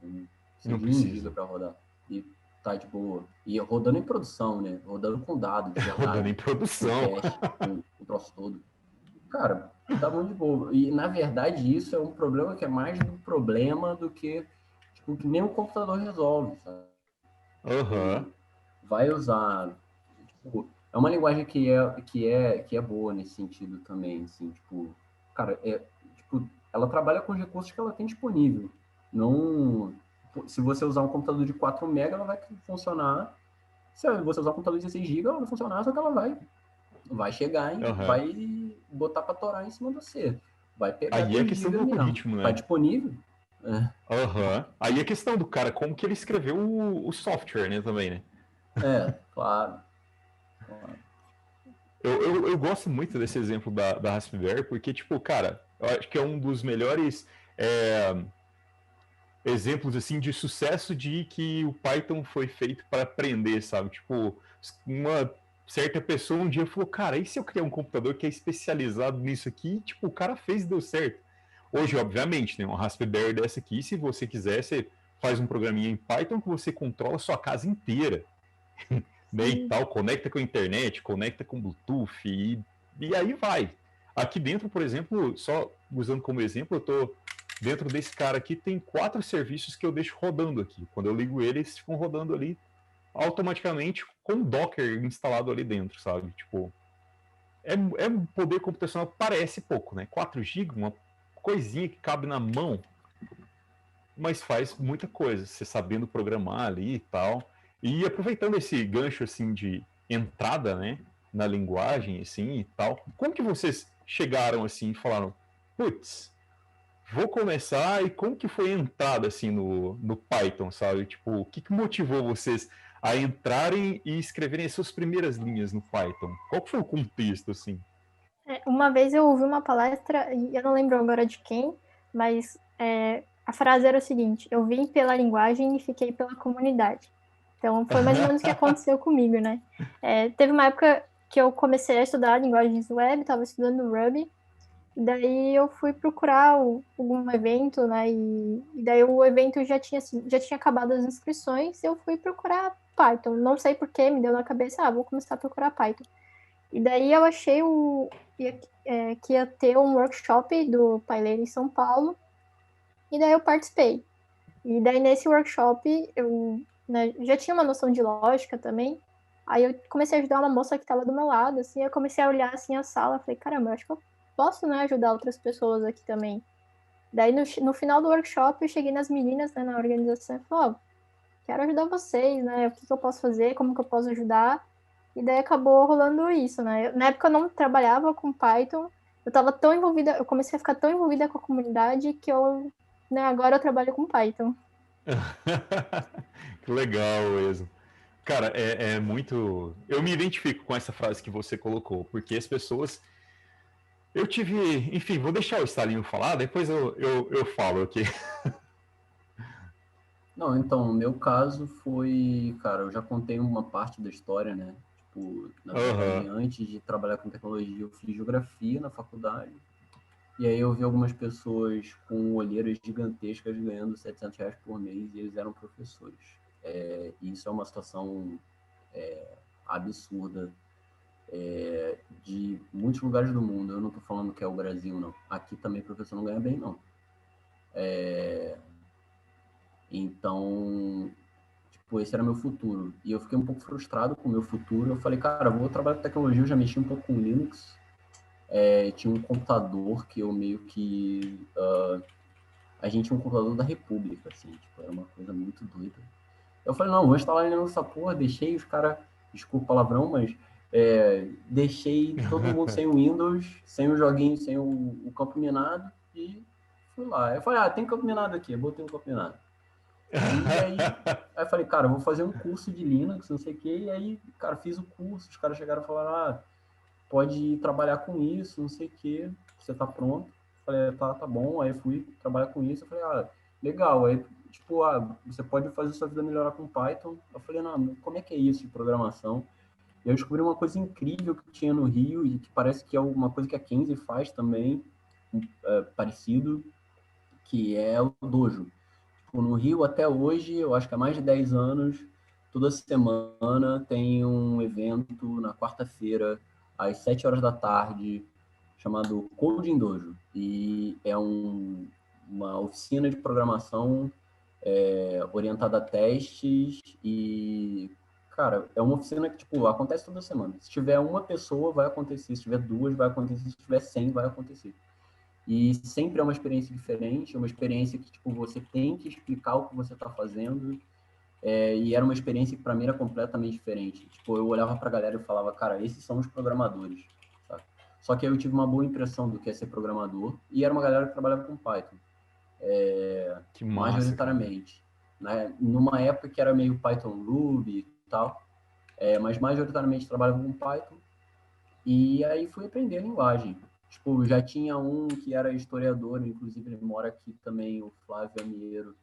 precisa de 1 GB para rodar, e tá de boa. E rodando em produção, né? Rodando com dados, de verdade, rodando em produção. com cache, com o troço todo. Cara, tá muito de boa. E, na verdade, isso é um problema que é mais do problema do que, tipo, que nem o computador resolve, sabe? Vai usar... Tipo, é uma linguagem que é boa nesse sentido também, assim, tipo... Cara, tipo, ela trabalha com os recursos que ela tem disponível. Não, se você usar um computador de 4 MB, ela vai funcionar. Se você usar um computador de 16 GB, ela vai funcionar, só que ela vai chegar e vai botar para torar em cima de você. Vai pegar Aí é a questão do mesmo. algoritmo, né? Tá disponível. Aí a questão do cara, como que ele escreveu o software, né, também, né? Claro. Eu gosto muito desse exemplo da Raspberry, porque, tipo, cara, eu acho que é um dos melhores exemplos, assim, de sucesso de que o Python foi feito para aprender, sabe? Tipo, uma certa pessoa um dia falou, cara, e se eu criar um computador que é especializado nisso aqui? E, tipo, o cara fez e deu certo. Hoje, obviamente, tem uma Raspberry dessa aqui, se você quiser, você faz um programinha em Python que você controla a sua casa inteira. Né, e tal, conecta com a internet, conecta com Bluetooth e aí vai. Aqui dentro, por exemplo, só usando como exemplo, eu tô dentro desse cara aqui, tem 4 serviços que eu deixo rodando aqui. Quando eu ligo eles ficam rodando ali automaticamente com o Docker instalado ali dentro, sabe? Tipo, é um poder computacional, parece pouco, né? 4 GB, uma coisinha que cabe na mão, mas faz muita coisa, você sabendo programar ali e tal. E aproveitando esse gancho assim de entrada, né, na linguagem assim e tal, como que vocês chegaram assim e falaram, putz, vou começar, e como que foi a entrada assim no Python, sabe? Tipo, o que motivou vocês a entrarem e escreverem as suas primeiras linhas no Python? Qual que foi o contexto assim? Uma vez eu ouvi uma palestra, e eu não lembro agora de quem, mas a frase era o seguinte: eu vim pela linguagem e fiquei pela comunidade. Então, foi mais ou menos o que aconteceu comigo, né? Teve uma época que eu comecei a estudar linguagens web, estava estudando Ruby, e daí eu fui procurar algum evento, né? E daí o evento já tinha acabado as inscrições, e eu fui procurar Python. Não sei por que, me deu na cabeça, vou começar a procurar Python. E daí eu achei que ia ter um workshop do Paileira em São Paulo, e daí eu participei. E daí nesse workshop eu, né, já tinha uma noção de lógica também. Aí eu comecei a ajudar uma moça que estava do meu lado, assim, eu comecei a olhar assim a sala, falei, caramba, eu acho que eu posso, né, ajudar outras pessoas aqui também. Daí no final do workshop eu cheguei nas meninas, né, na organização e falei, quero ajudar vocês, né, o que eu posso fazer, como que eu posso ajudar. E daí acabou rolando isso, né? Na época eu não trabalhava com Python, eu tava tão envolvida, eu comecei a ficar tão envolvida com a comunidade que agora eu trabalho com Python. Que legal mesmo. Cara, é muito. Eu me identifico com essa frase que você colocou, porque as pessoas. Eu tive. Enfim, vou deixar o Stalinho falar, depois eu falo aqui. Não, então, no meu caso foi, cara, eu já contei uma parte da história, né? Tipo, na verdade, antes de trabalhar com tecnologia, eu fiz geografia na faculdade. E aí eu vi algumas pessoas com olheiras gigantescas ganhando R$ 700 por mês e eles eram professores. E isso é uma situação absurda de muitos lugares do mundo. Eu não estou falando que é o Brasil, não. Aqui também professor não ganha bem, não. Então, tipo, esse era meu futuro. E eu fiquei um pouco frustrado com o meu futuro. Eu falei, cara, vou trabalhar com tecnologia, eu já mexi um pouco com Linux. Tinha um computador que eu meio que... a gente tinha um computador da República, assim, tipo, era uma coisa muito doida. Eu falei, não, vou instalar Linux essa porra, deixei os caras, desculpa o palavrão, mas deixei todo mundo sem o Windows, sem o joguinho, sem o campo minado e fui lá. Eu falei, tem campo minado aqui, eu botei um campo minado. E aí eu falei, cara, eu vou fazer um curso de Linux, não sei o quê, e aí, cara, fiz o curso, os caras chegaram e falaram, pode trabalhar com isso, não sei o quê, você tá pronto? Eu falei, tá bom, aí fui trabalhar com isso, eu falei, legal, aí, tipo, você pode fazer sua vida melhorar com Python. Eu falei, não, como é que é isso de programação? E eu descobri uma coisa incrível que tinha no Rio, e que parece que é uma coisa que a Kenzie faz também, parecido, que é o Dojo. No Rio, até hoje, eu acho que há mais de 10 anos, toda semana tem um evento na quarta-feira, às 7 horas da tarde, chamado Coding Dojo. E é uma oficina de programação orientada a testes e, cara, é uma oficina que, tipo, acontece toda semana. Se tiver uma pessoa, vai acontecer. Se tiver duas, vai acontecer. Se tiver 100, vai acontecer. E sempre é uma experiência diferente, é uma experiência que, tipo, você tem que explicar o que você está fazendo. E era uma experiência que, para mim, era completamente diferente. Tipo, eu olhava para a galera e falava, cara, esses são os programadores. Sabe? Só que aí eu tive uma boa impressão do que é ser programador. E era uma galera que trabalhava com Python, Que massa, cara. majoritariamente. Né? Numa época que era meio Python Ruby e tal, mas majoritariamente trabalhava com Python. E aí fui aprender a linguagem. Tipo, já tinha um que era historiador, inclusive ele mora aqui também, o Flávio Amiero,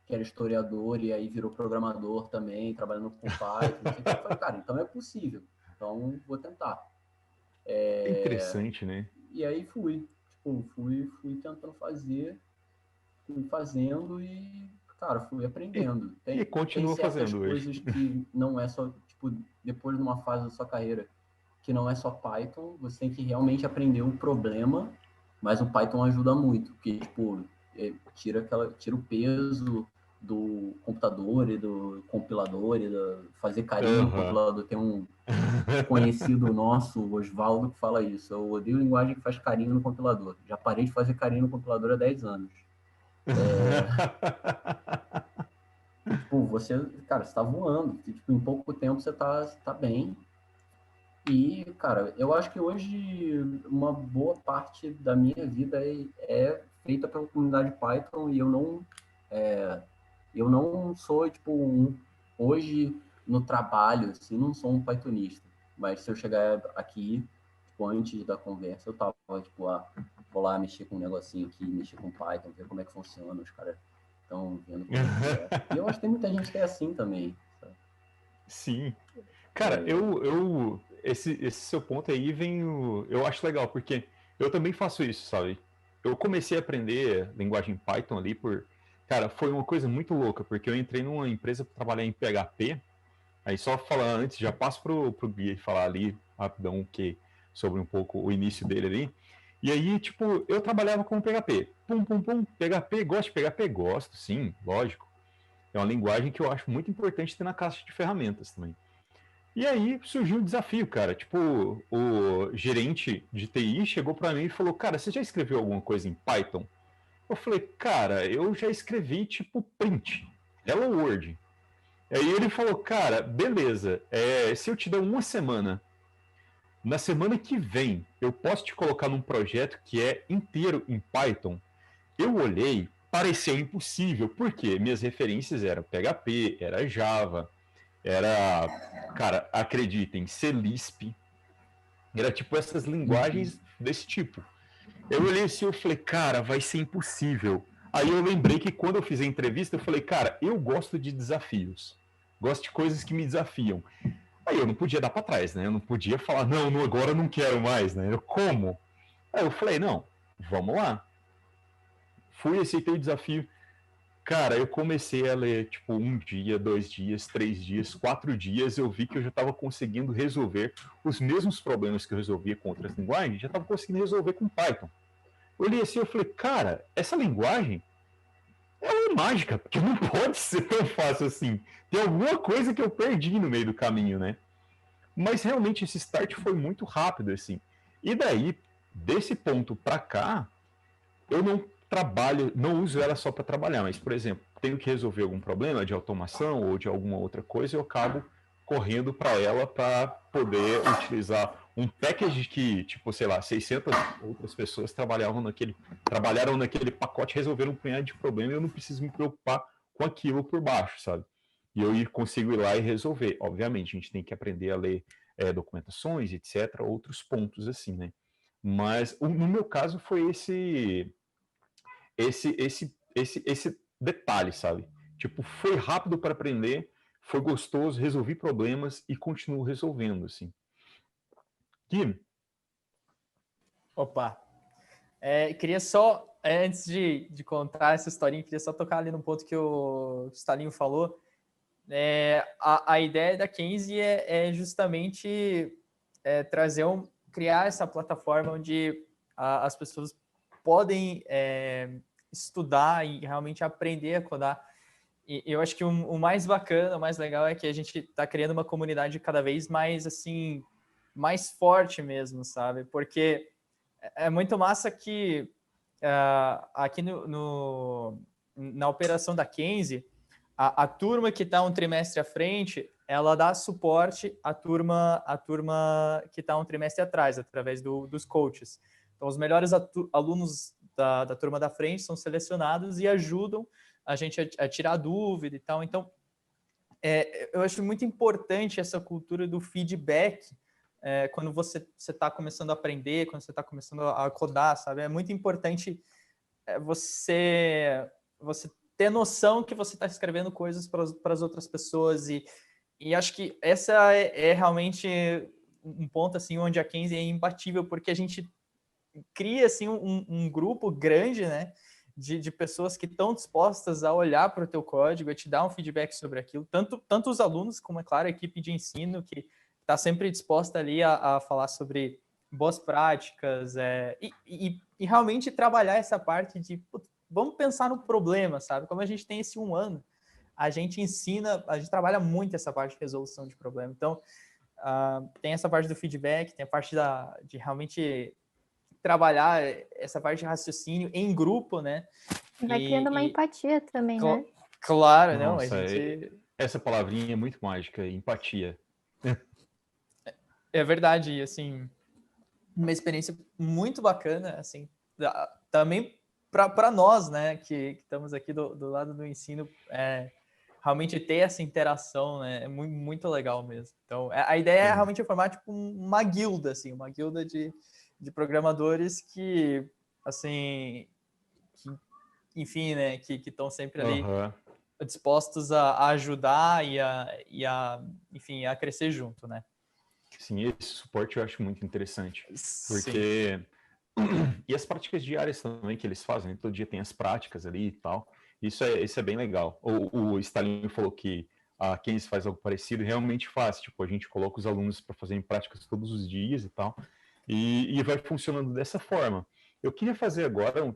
que era historiador e aí virou programador também, trabalhando com Python. Eu falei, cara, então é possível. Então vou tentar. É interessante, né? E aí fui tentando fazer, fui fazendo e, cara, fui E, aprendendo. e Tem continua certas fazendo hoje. coisas que não é só, tipo, depois de uma fase da sua carreira, que não é só Python, você tem que realmente aprender o problema, mas o Python ajuda muito, porque, tipo, tira o peso do computador e do compilador e fazer carinho no Aham. compilador. Tem um conhecido nosso, o Oswaldo, que fala isso. Eu odeio linguagem que faz carinho no compilador. Já parei de fazer carinho no compilador há 10 anos. Tipo, você, cara, você tá voando. Tipo, em pouco tempo você tá bem. E, cara, eu acho que hoje uma boa parte da minha vida é feita pela comunidade Python e eu não sou, tipo, hoje no trabalho, assim, não sou um Pythonista. Mas se eu chegar aqui, tipo, antes da conversa, eu tava, tipo, vou lá mexer com um negocinho aqui, mexer com Python, ver como é que funciona, os caras estão vendo como é que é. E eu acho que tem muita gente que é assim também, sabe? Sim. Cara, esse seu ponto aí eu acho legal, porque eu também faço isso, sabe? Eu comecei a aprender linguagem Python ali cara, foi uma coisa muito louca, porque eu entrei numa empresa para trabalhar em PHP, aí só falar antes, já passo pro Gui falar ali rapidão sobre um pouco o início dele ali. E aí, tipo, eu trabalhava com PHP. Pum, pum, pum, PHP, gosto de PHP? Gosto, sim, lógico. É uma linguagem que eu acho muito importante ter na caixa de ferramentas também. E aí surgiu o desafio, cara. Tipo, o gerente de TI chegou para mim e falou: Cara, você já escreveu alguma coisa em Python? Eu falei: Cara, eu já escrevi tipo print, Hello World. Aí ele falou: Cara, beleza, se eu te der uma semana, na semana que vem eu posso te colocar num projeto que é inteiro em Python. Eu olhei, parecia impossível, porque minhas referências eram PHP, era Java, era, cara, acreditem, C Lisp, era tipo essas linguagens desse tipo. Eu olhei assim e falei, cara, vai ser impossível. Aí eu lembrei que quando eu fiz a entrevista, eu falei, cara, eu gosto de desafios. Gosto de coisas que me desafiam. Aí eu não podia dar para trás, né? Eu não podia falar, não, agora eu não quero mais, né? Como? Aí eu falei, não, vamos lá. Fui, aceitei o desafio. Cara, eu comecei a ler, tipo, um dia, 2 dias, 3 dias, 4 dias, eu vi que eu já estava conseguindo resolver os mesmos problemas que eu resolvia com outras linguagens, já estava conseguindo resolver com Python. Eu olhei assim e falei, cara, essa linguagem é uma mágica, porque não pode ser tão fácil assim. Tem alguma coisa que eu perdi no meio do caminho, né? Mas realmente esse start foi muito rápido, assim. E daí, desse ponto para cá, eu não trabalho, não uso ela só para trabalhar, mas, por exemplo, tenho que resolver algum problema de automação ou de alguma outra coisa, eu acabo correndo para ela para poder utilizar um package que, tipo, sei lá, 600 outras pessoas trabalharam naquele pacote, resolveram um punhado de problema e eu não preciso me preocupar com aquilo por baixo, sabe? E eu consigo ir lá e resolver. Obviamente, a gente tem que aprender a ler documentações, etc., outros pontos assim, né? Mas no meu caso foi esse detalhe, sabe? Tipo, foi rápido para aprender, foi gostoso, resolvi problemas e continuo resolvendo, assim. Kim? Opa, queria só, antes de contar essa historinha, queria só tocar ali no ponto que o Stalinho falou. A ideia da Kenzie é justamente criar essa plataforma onde as pessoas podem estudar e realmente aprender a codar. E eu acho que o mais bacana, o mais legal é que a gente está criando uma comunidade cada vez mais assim, mais forte mesmo, sabe? Porque é muito massa que aqui na operação da Kenzie, a turma que está um trimestre à frente, ela dá suporte à turma que está um trimestre atrás, através dos coaches. Então, os melhores alunos da turma da frente são selecionados e ajudam a gente a tirar dúvida e tal. Então, eu acho muito importante essa cultura do feedback quando você está começando a aprender, quando você está começando a codar, sabe? É muito importante você ter noção que você está escrevendo coisas para as outras pessoas e acho que essa é realmente um ponto assim onde a Kenzie é imbatível, porque a gente cria assim um grupo grande, né, de pessoas que estão dispostas a olhar para o teu código, a te dar um feedback sobre aquilo, tanto os alunos como, é claro, a equipe de ensino, que está sempre disposta ali a falar sobre boas práticas e realmente trabalhar essa parte de vamos pensar no problema, sabe? Como a gente tem esse 1 ano, a gente trabalha muito essa parte de resolução de problema. Então, tem essa parte do feedback, tem a parte de realmente trabalhar essa parte de raciocínio em grupo, né? Vai criando uma empatia também, né? Claro, não, Nossa, essa palavrinha é muito mágica, empatia. É verdade, e assim, uma experiência muito bacana, assim, também para nós, né, que estamos aqui do lado do ensino, realmente ter essa interação, né, é muito, muito legal mesmo. Então, a ideia é realmente formar tipo uma guilda, assim, uma guilda de programadores que, assim, enfim, né, que estão sempre ali dispostos a ajudar enfim, a crescer junto, né? Sim, esse suporte eu acho muito interessante, porque e as práticas diárias também que eles fazem, né? Todo dia tem as práticas ali e tal, isso é bem legal. O Stalin falou que a Kenzie faz algo parecido, realmente faz, tipo, a gente coloca os alunos para fazerem práticas todos os dias e tal, e vai funcionando dessa forma. Eu queria fazer agora um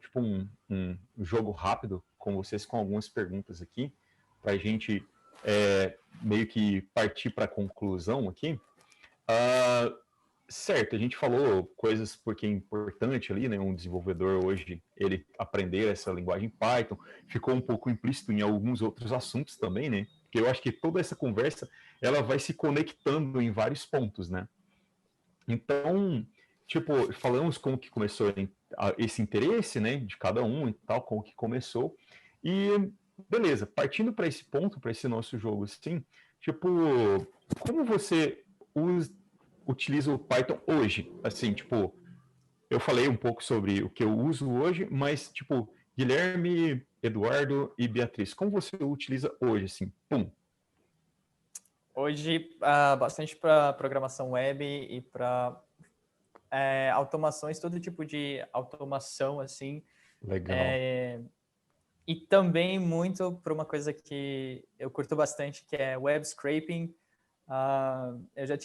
jogo rápido com vocês, com algumas perguntas aqui, para a gente meio que partir para a conclusão aqui. Certo, a gente falou coisas porque é importante ali, né? Um desenvolvedor hoje, ele aprender essa linguagem Python, ficou um pouco implícito em alguns outros assuntos também, né? Porque eu acho que toda essa conversa, ela vai se conectando em vários pontos, né? Então, tipo, falamos como que começou esse interesse, né? De cada um e tal, como que começou. E, beleza, partindo para esse ponto, para esse nosso jogo, assim, tipo, como você utiliza o Python hoje? Assim, tipo, eu falei um pouco sobre o que eu uso hoje, mas, tipo, Guilherme, Eduardo e Beatriz, como você utiliza hoje, assim? Pum. Hoje, bastante para programação web e para automações, todo tipo de automação, assim. Legal. E também muito para uma coisa que eu curto bastante, que é web scraping. Eu já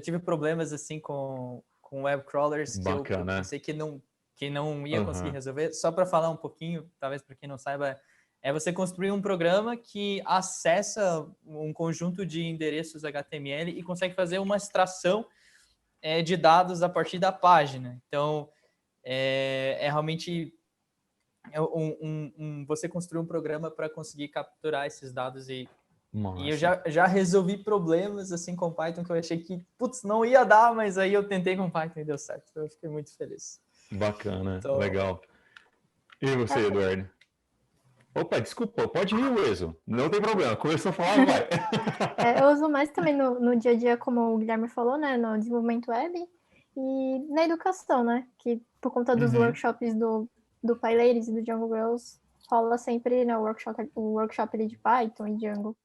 tive problemas assim com web crawlers que eu pensei que não ia conseguir resolver. Só para falar um pouquinho, talvez para quem não saiba, é você construir um programa que acessa um conjunto de endereços HTML e consegue fazer uma extração de dados a partir da página. Então, realmente você construir um programa para conseguir capturar esses dados e eu já resolvi problemas assim com Python que eu achei que, putz, não ia dar, mas aí eu tentei com Python e deu certo. Então eu fiquei muito feliz. Bacana, então, legal. E você, Eduardo? Opa, desculpa, pode ir, Weso. Não tem problema, começou a falar, vai. Eu uso mais também no dia a dia, como o Guilherme falou, né, no desenvolvimento web e na educação, né, que por conta dos workshops do PyLadies e do Django Girls, rola sempre, né, o workshop ali de Python e Django.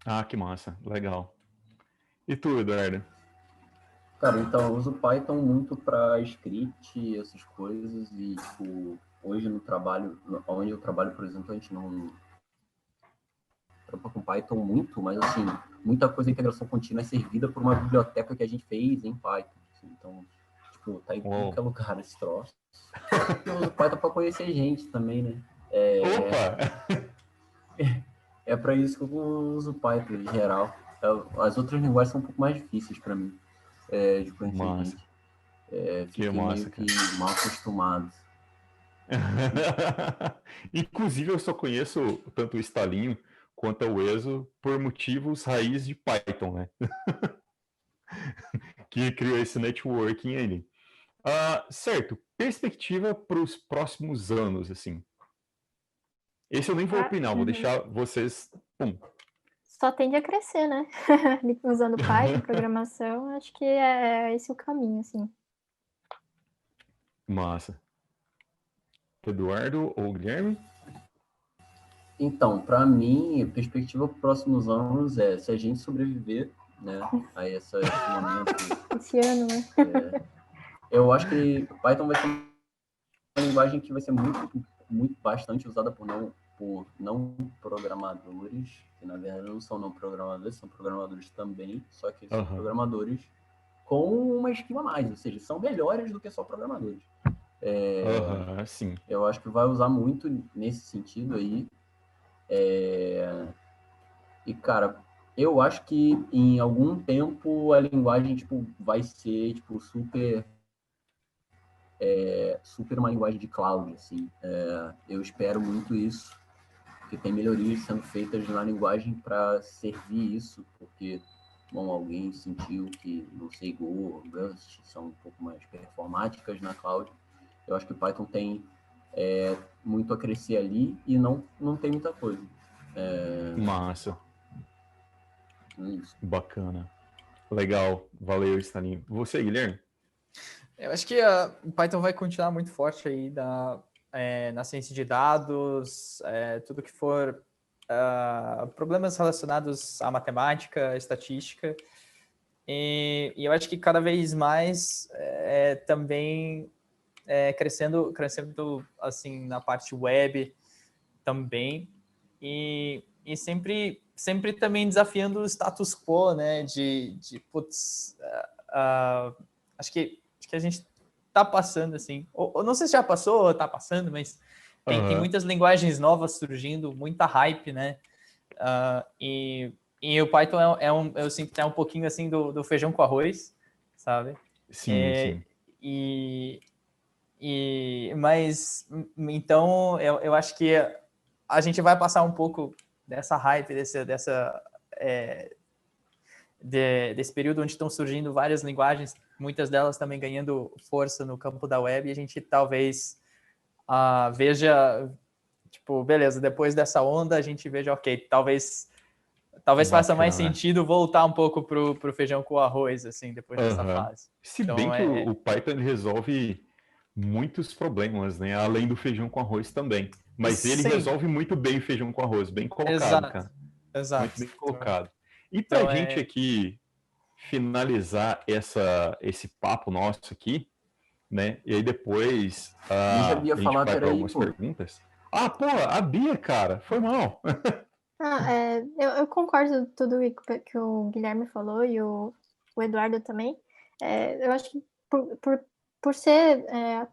Ah, que massa, legal. E tu, Eduardo? Cara, então eu uso Python muito para script, essas coisas, e tipo, hoje no trabalho, onde eu trabalho, por exemplo, a gente não trampa com Python muito, mas assim, muita coisa de integração contínua é servida por uma biblioteca que a gente fez em Python. Assim, então, tipo, tá em tudo que é lugar esse troço. Eu uso Python para conhecer gente também, né? Opa! É para isso que eu uso Python em geral. As outras linguagens são um pouco mais difíceis para mim de conhecer gente. Fiquei meio que mal acostumado. Inclusive, eu só conheço tanto o Stalinho quanto o Ezo por motivos raiz de Python, né? Que criou esse networking ali. Certo, perspectiva para os próximos anos, assim. Esse eu nem vou opinar, vou deixar vocês. Pum. Só tende a crescer, né? Usando Python, programação, acho que é esse o caminho, assim. Massa. Eduardo ou Guilherme? Então, para mim, a perspectiva para os próximos anos é, se a gente sobreviver, né, a esse momento... Esse ano, né? Eu acho que Python vai ser uma linguagem que vai ser bastante usada por não programadores, que na verdade não são não programadores, são programadores também, só que são programadores com uma esquiva a mais, ou seja, são melhores do que só programadores. Sim. Eu acho que vai usar muito nesse sentido aí. E, cara, eu acho que em algum tempo a linguagem tipo, vai ser tipo, super uma linguagem de cloud. Assim. Eu espero muito isso, porque tem melhorias sendo feitas na linguagem para servir isso, porque bom, alguém sentiu que, não sei, Go, Rust são um pouco mais performáticas na cloud. Eu acho que o Python tem muito a crescer ali e não tem muita coisa. Massa. Isso. Bacana. Legal. Valeu, Stalinho. Você, Guilherme? Eu acho que o Python vai continuar muito forte aí na ciência de dados, tudo que for problemas relacionados à matemática, estatística. E eu acho que cada vez mais também crescendo assim na parte web também e sempre também desafiando o status quo, né? Putz, acho que a gente está passando assim, ou não sei se já passou ou está passando, mas tem muitas linguagens novas surgindo, muita hype, né? E o Python eu sinto que é um pouquinho assim do feijão com arroz, sabe? Sim. Mas então eu acho que a gente vai passar um pouco dessa hype, desse período onde estão surgindo várias linguagens, muitas delas também ganhando força no campo da web, e a gente talvez veja, tipo, beleza, depois dessa onda a gente veja, ok, talvez faça mais sentido voltar um pouco pro feijão com arroz, assim, depois dessa fase. Se bem que o Python ele resolve muitos problemas, né? Além do feijão com arroz também. Mas ele resolve muito bem o feijão com arroz. Bem colocado, cara. Exato. Muito bem colocado. E pra gente aqui finalizar esse papo nosso aqui, né? E aí depois Deixa a Bia gente falar, vai para algumas pô. perguntas. A Bia, cara, foi mal. Eu concordo com tudo que o Guilherme falou e o Eduardo também. Eu acho que por ser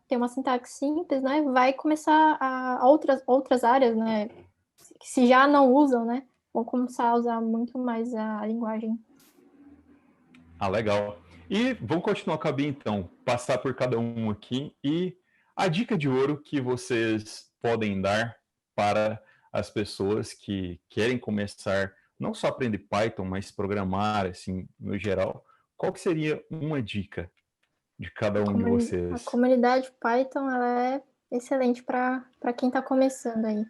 ter uma sintaxe simples, né, vai começar outras áreas, né, que se já não usam, né, vão começar a usar muito mais a linguagem. Legal. E vamos continuar com a Bia, então. Passar por cada um aqui. E a dica de ouro que vocês podem dar para as pessoas que querem começar, não só aprender Python, mas programar, assim, no geral. Qual que seria uma dica de cada um de vocês? A comunidade Python, ela é excelente para quem está começando aí.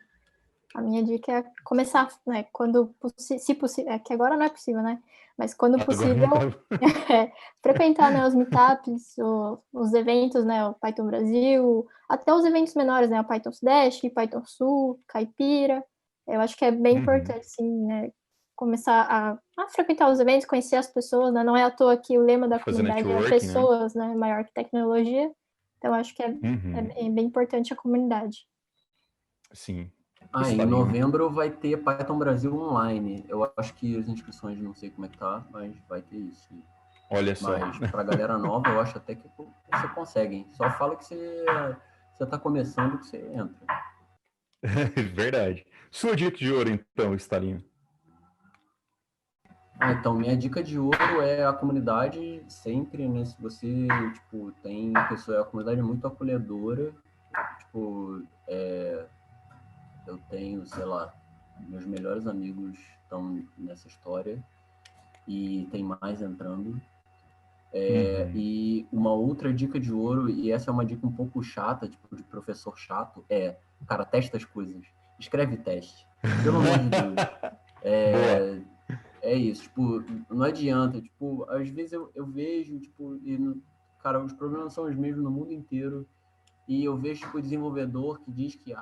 A minha dica é começar, né, se possível, que agora não é possível, né, mas quando possível, frequentar, né, os meetups, os eventos, né, o Python Brasil, até os eventos menores, né, o Python Sudeste, Python Sul, Caipira. Eu acho que é bem importante, sim, né, começar a frequentar os eventos, conhecer as pessoas, né, não é à toa que o lema da comunidade é pessoas, né, maior que tecnologia. Então, acho que é bem importante a comunidade. Sim. Em novembro vai ter Python Brasil online. Eu acho que as inscrições não sei como é que tá, mas vai ter isso. Olha só. Mas pra galera nova, eu acho até que você consegue, hein? Só fala que você tá começando que você entra. Verdade. Sua dica de ouro, então, Stalinho? Então, minha dica de ouro é a comunidade sempre, né? Se você, tipo, tem pessoa, a comunidade é muito acolhedora Tipo, eu tenho, sei lá, meus melhores amigos estão nessa história e tem mais entrando. E uma outra dica de ouro, e essa é uma dica um pouco chata, tipo, de professor chato, cara, testa as coisas. Escreve teste. Pelo amor de Deus. Boa. É isso, tipo, não adianta, tipo, às vezes eu vejo, tipo, cara, os problemas são os mesmos no mundo inteiro, e eu vejo, tipo, o desenvolvedor que diz que,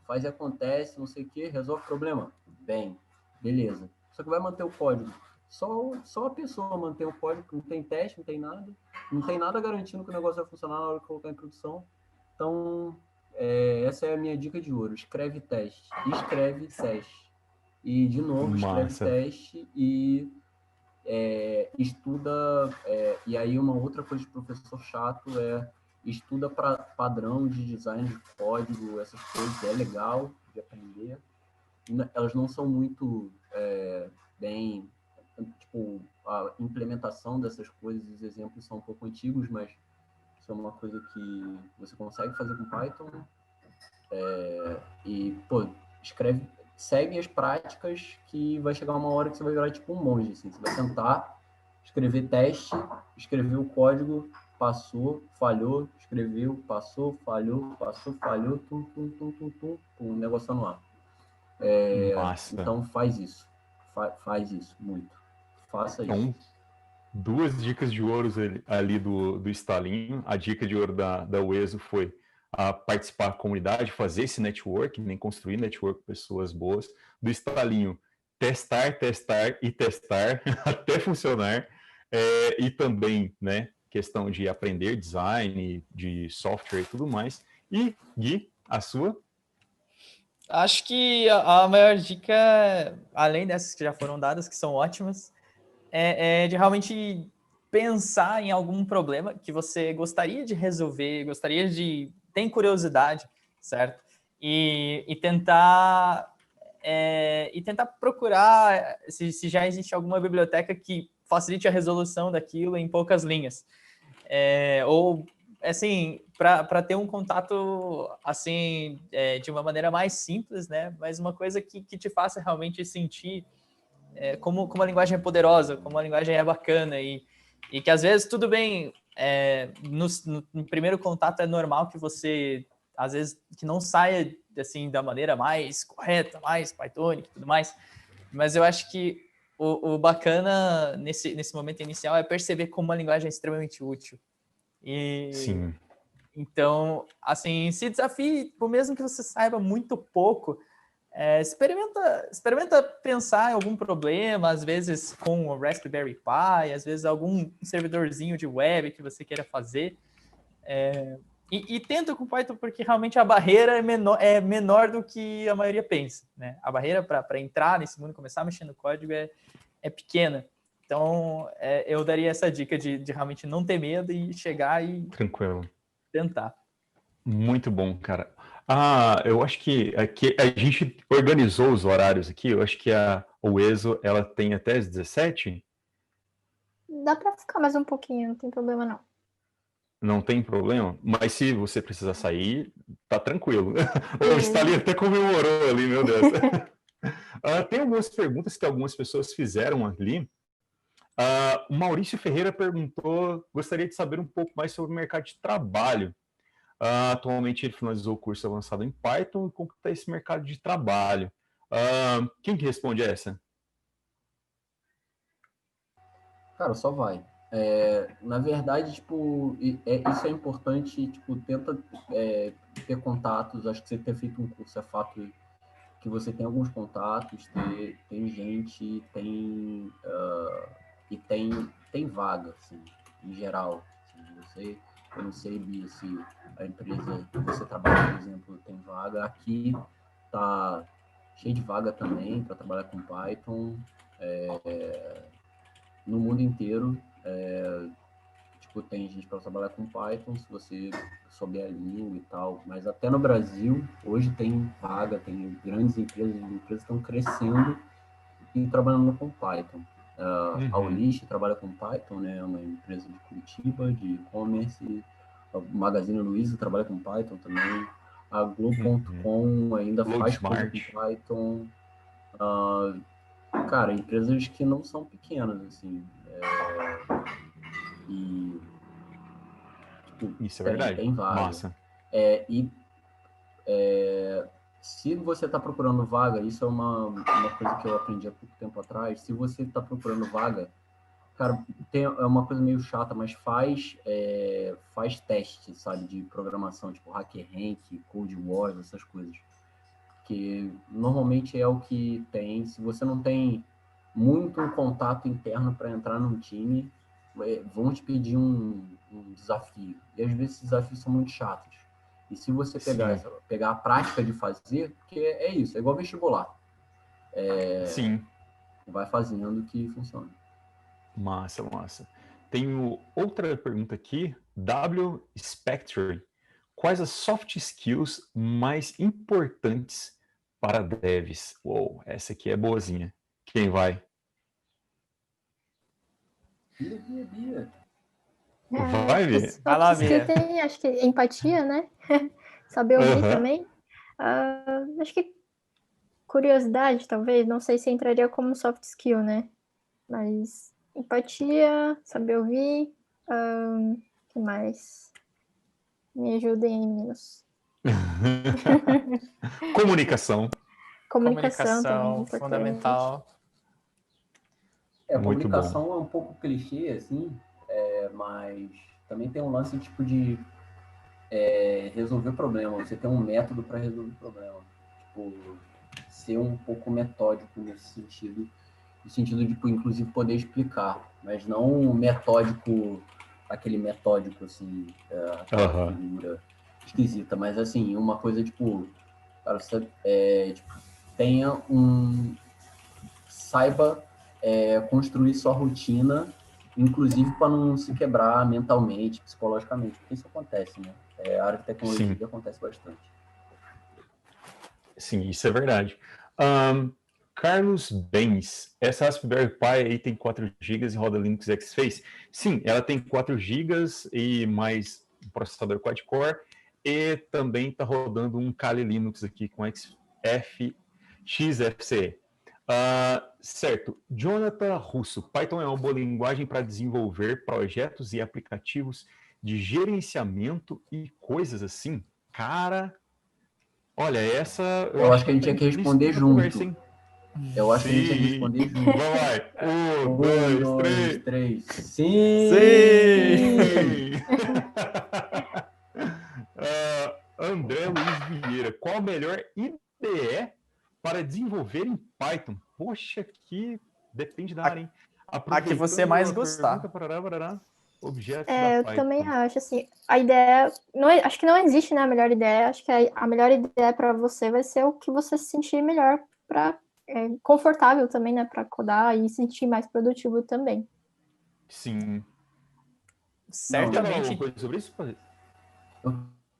faz e acontece, não sei o quê, resolve o problema. Bem, beleza. Só que vai manter o código. Só a pessoa mantém o código, não tem teste, não tem nada garantindo que o negócio vai funcionar na hora que colocar em produção. Então, essa é a minha dica de ouro. Escreve teste. Escreve teste. E, de novo, escreve Massa. teste e estuda. E aí, uma outra coisa de professor chato estuda para padrão de design de código, essas coisas. É legal de aprender. Elas não são muito bem. Tipo, a implementação dessas coisas, os exemplos são um pouco antigos, mas isso é uma coisa que você consegue fazer com Python. E, pô, segue as práticas que vai chegar uma hora que você vai virar tipo um monge, assim. Você vai tentar escrever teste, escrever o código, passou, falhou, escreveu, passou, falhou, tum, tum, tum, tum, tum, o negócio no ar. Massa. Então faz isso. Faz isso, muito. Faça isso. Então, duas dicas de ouro ali do Stalinho. A dica de ouro da UESO foi participar da comunidade, fazer esse network, nem construir network com pessoas boas. Do Stalinho, testar, testar e testar até funcionar. E também, né, questão de aprender design, de software e tudo mais. E, Gui, a sua? Acho que a maior dica, além dessas que já foram dadas, que são ótimas, é de realmente pensar em algum problema que você gostaria de resolver, tem curiosidade, certo? E tentar procurar se já existe alguma biblioteca que facilite a resolução daquilo em poucas linhas. Ou, assim, para ter um contato, assim, de uma maneira mais simples, né? Mas uma coisa que te faça realmente sentir como a linguagem é poderosa, como a linguagem é bacana e que às vezes tudo bem, no primeiro contato é normal que você, às vezes, que não saia assim da maneira mais correta, mais Pythonic e tudo mais, mas eu acho que o bacana nesse momento inicial é perceber como a linguagem é extremamente útil. E Sim. então, assim, se desafie, por mesmo que você saiba muito pouco, experimenta pensar em algum problema, às vezes com o Raspberry Pi, às vezes algum servidorzinho de web que você queira fazer. E tenta com Python, porque realmente a barreira é menor do que a maioria pensa, né? A barreira para entrar nesse mundo, começar a mexer no código é pequena. Então, eu daria essa dica de realmente não ter medo e chegar e Tranquilo. tentar. Muito bom, cara. Eu acho que aqui a gente organizou os horários aqui. Eu acho que a UESO ela tem até as 17. Dá pra ficar mais um pouquinho, não tem problema não. Não tem problema. Mas se você precisar sair, tá tranquilo. O Stalin Beleza. até comemorou ali, meu Deus. Tem algumas perguntas que algumas pessoas fizeram ali. O Maurício Ferreira perguntou, gostaria de saber um pouco mais sobre o mercado de trabalho. Atualmente ele finalizou o curso avançado em Python e como está esse mercado de trabalho. Quem que responde essa? Cara, só vai. Na verdade, tipo, isso é importante, tipo, tenta ter contatos, acho que você ter feito um curso é fato que você tem alguns contatos, tem gente, e tem vaga, assim, em geral. Assim, eu não sei, Bia, se a empresa que você trabalha, por exemplo, tem vaga. Aqui tá cheio de vaga também para trabalhar com Python. No mundo inteiro, tipo, tem gente para trabalhar com Python, se você souber a língua e tal, mas até no Brasil, hoje tem vaga, tem grandes empresas estão crescendo e trabalhando com Python. A Ulysse trabalha com Python, né, é uma empresa de Curitiba, de e-commerce, A Magazine Luiza trabalha com Python também. A Globo.com ainda faz coisa com Python. Cara, empresas que não são pequenas, assim. Isso é verdade. Tem vaga. Massa. Se você está procurando vaga, isso é uma coisa que eu aprendi há pouco tempo atrás. Se você está procurando vaga, cara, é uma coisa meio chata, mas faz teste, sabe, de programação, tipo HackerRank, Code Wars, essas coisas. Que normalmente é o que tem. Se você não tem muito contato interno para entrar num time, vão te pedir um desafio. E às vezes esses desafios são muito chatos. E se você pegar a prática de fazer, porque é isso, é igual vestibular. Sim. Vai fazendo que funciona. Massa. Tenho outra pergunta aqui. W Spectre. Quais as soft skills mais importantes para devs? Uou, essa aqui é boazinha. Quem vai? Bia. Vai, Bia. Vai lá, Bia. Tem, acho que empatia, né? Saber ouvir também. Acho que curiosidade, talvez. Não sei se entraria como soft skill, né? Mas empatia, saber ouvir. O que mais? Me ajudem aí, meninos. Comunicação. Comunicação também, fundamental. Muito comunicação bom. É um pouco clichê, assim, mas também tem um lance tipo de resolver problema. Você tem um método para resolver problema. Tipo, ser um pouco metódico nesse sentido, no sentido de, tipo, inclusive, poder explicar, mas não metódico, aquele metódico, assim, aquela figura esquisita, mas, assim, uma coisa, tipo, cara, você saiba construir sua rotina, inclusive para não se quebrar mentalmente, psicologicamente, porque isso acontece, né? A área de tecnologia acontece bastante. Sim, isso é verdade. Carlos Bens, essa Raspberry Pi aí tem 4 GB e roda Linux X-Face? Sim, ela tem 4 GB e mais um processador quad-core e também está rodando um Kali Linux aqui com XFCE. Certo. Jonathan Russo, Python é uma boa linguagem para desenvolver projetos e aplicativos de gerenciamento e coisas assim? Cara, olha, essa... Eu acho que a gente tinha que responder junto. Conversa, eu acho que a gente tinha que responder junto. Vamos lá. 1, 2, 3. Sim! André Luiz Vieira, qual a melhor IDE para desenvolver em Python? Poxa, que depende da área, hein? A que você mais gostar. Objetos da eu Python. também acho, assim, a ideia, acho que não existe, né, a melhor ideia, acho que a melhor ideia para você vai ser o que você se sentir melhor, confortável também, né, para codar e se sentir mais produtivo também. Sim. Certamente. Quer falar alguma coisa sobre isso?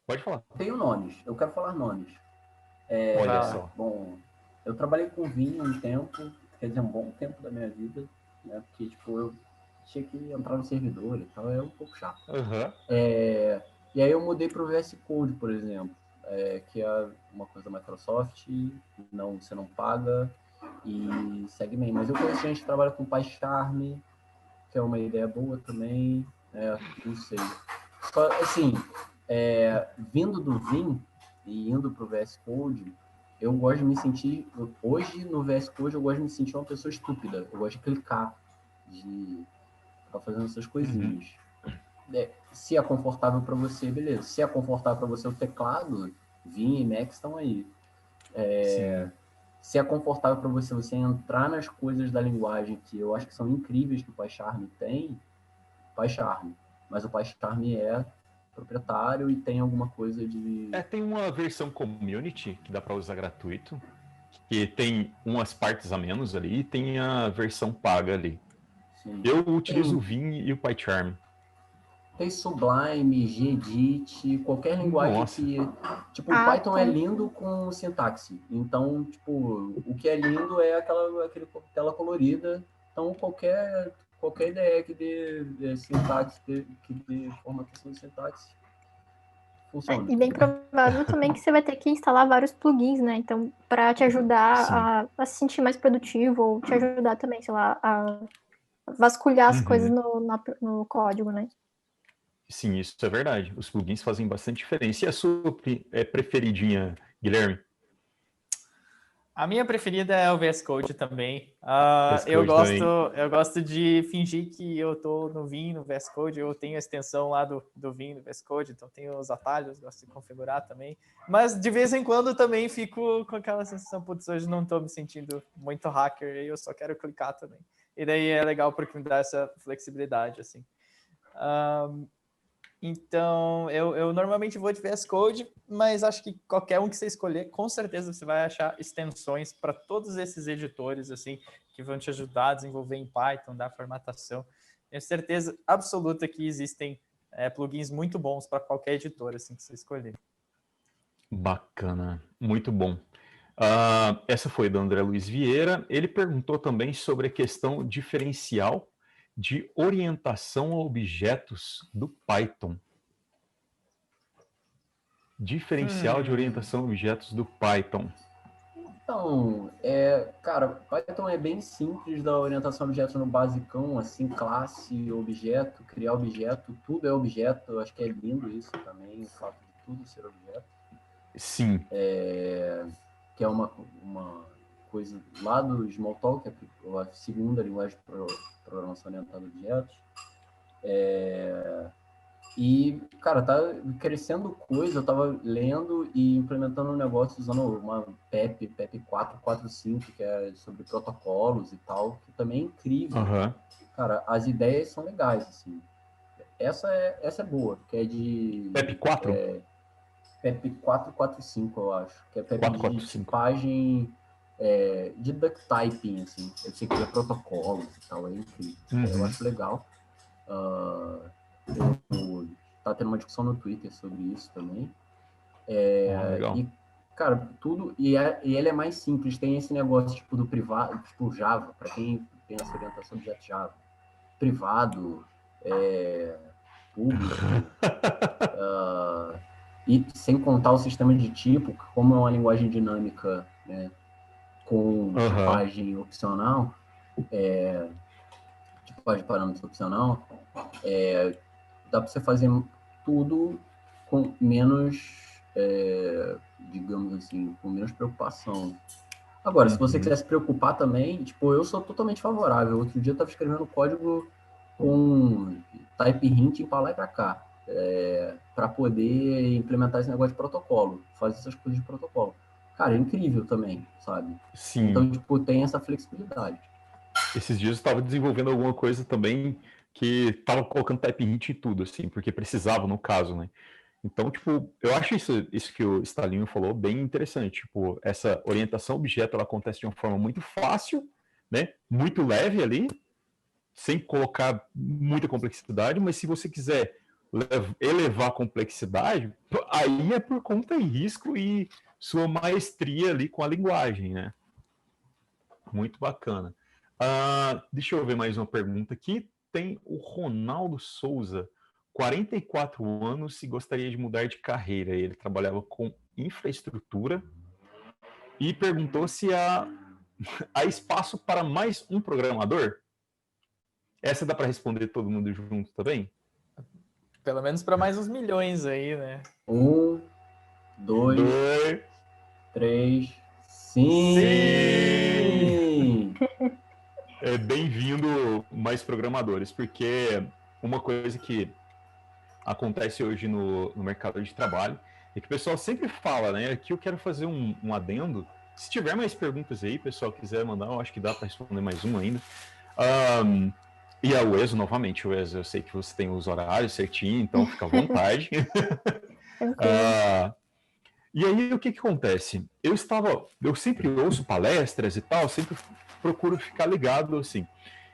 Pode falar. Tenho nomes, eu quero falar nomes. Olha só. Bom, eu trabalhei com Vim um tempo, quer dizer, um bom tempo da minha vida, né? Porque, tipo, eu tinha que entrar no servidor e tal, é um pouco chato. E aí eu mudei para o VS Code, por exemplo, que é uma coisa da Microsoft, você não paga e segue bem. Mas eu conheço gente que trabalha com PyCharm, que é uma ideia boa também, não sei. Só, assim, vindo do Vim e indo para o VS Code, eu gosto de me sentir... Hoje, no VS Code, eu gosto de me sentir uma pessoa estúpida. Eu gosto de clicar, de ficar fazendo essas coisinhas. Se é confortável para você, beleza. Se é confortável para você o teclado, Vim e Mac estão aí. Se é confortável para você entrar nas coisas da linguagem que eu acho que são incríveis que o PyCharm tem, PyCharm. Mas o PyCharm é proprietário e tem alguma coisa de... Tem uma versão community que dá para usar gratuito, que tem umas partes a menos ali, e tem a versão paga ali. Sim. Eu utilizo o Vim e o PyCharm. Tem Sublime, Gedit, qualquer linguagem que... Tipo, o Python é lindo com sintaxe. Então, tipo, o que é lindo é aquela tela colorida. Então, qualquer ideia que dê sintaxe, que dê formatação de sintaxe, funciona. E bem provável também que você vai ter que instalar vários plugins, né? Então, para te ajudar a se sentir mais produtivo, ou te ajudar também, sei lá, a vasculhar as coisas no código, né? Sim, isso é verdade. Os plugins fazem bastante diferença. E a sua preferidinha, Guilherme? A minha preferida é o VS Code também. VS Code também. Eu gosto de fingir que eu estou no Vim, no VS Code. Eu tenho a extensão lá do Vim, do VS Code, então tenho os atalhos, gosto de configurar também. Mas de vez em quando também fico com aquela sensação, putz, hoje não estou me sentindo muito hacker e eu só quero clicar também. E daí é legal porque me dá essa flexibilidade, assim. Então, eu normalmente vou de VS Code, mas acho que qualquer um que você escolher, com certeza você vai achar extensões para todos esses editores, assim, que vão te ajudar a desenvolver em Python, dar formatação. Tenho certeza absoluta que existem plugins muito bons para qualquer editor, assim, que você escolher. Bacana, muito bom. Essa foi do André Luiz Vieira. Ele perguntou também sobre a questão diferencial de orientação a objetos do Python. Diferencial de orientação a objetos do Python. Então, cara, Python é bem simples da orientação a objetos no basicão, assim, classe, objeto, criar objeto, tudo é objeto. Eu acho que é lindo isso também, o fato de tudo ser objeto. Sim. Que é uma coisa lá do Smalltalk, que é a segunda linguagem de programação orientada a objetos. E, cara, tá crescendo coisa, eu tava lendo e implementando um negócio usando uma PEP 445, que é sobre protocolos e tal, que também é incrível. Cara, as ideias são legais, assim. Essa é boa, que é de... PEP 4? PEP 445, eu acho, que é PEP 445. de tipagem de duck typing, assim. Você cria protocolos e tal, é incrível. Eu acho legal. Tá tendo uma discussão no Twitter sobre isso também. Legal. E, cara, tudo... E ele é mais simples. Tem esse negócio, tipo, do privado, tipo, Java, para quem tem essa orientação de Java. Privado, público... E sem contar o sistema de tipo, como é uma linguagem dinâmica, né, com tipagem opcional, tipagem de parâmetros opcional, dá para você fazer tudo com menos, digamos assim, com menos preocupação. Agora, se você quiser se preocupar também, tipo, eu sou totalmente favorável. Outro dia eu estava escrevendo código com type hint para lá e para cá. Para poder implementar esse negócio de protocolo, fazer essas coisas de protocolo. Cara, é incrível também, sabe? Sim. Então, tipo, tem essa flexibilidade. Esses dias eu estava desenvolvendo alguma coisa também que estava colocando type hint em tudo, assim, porque precisava, no caso, né? Então, tipo, eu acho isso que o Stalinho falou bem interessante. Tipo, essa orientação objeto, ela acontece de uma forma muito fácil, né? Muito leve ali, sem colocar muita complexidade, mas se você quiser elevar a complexidade, aí é por conta e risco e sua maestria ali com a linguagem, né? Muito bacana. Deixa eu ver mais uma pergunta aqui. Tem o Ronaldo Souza, 44 anos e gostaria de mudar de carreira. Ele trabalhava com infraestrutura e perguntou se há espaço para mais um programador? Essa dá para responder todo mundo junto também? Pelo menos para mais uns milhões aí, né? 1, 2, 3... Sim! Bem-vindo mais programadores, porque uma coisa que acontece hoje no mercado de trabalho é que o pessoal sempre fala, né? Aqui eu quero fazer um adendo. Se tiver mais perguntas aí, pessoal quiser mandar, eu acho que dá para responder mais uma ainda. E a Weso, novamente, Weso, eu sei que você tem os horários certinho, então fica à vontade. E aí, o que acontece? Eu sempre ouço palestras e tal, sempre procuro ficar ligado, assim.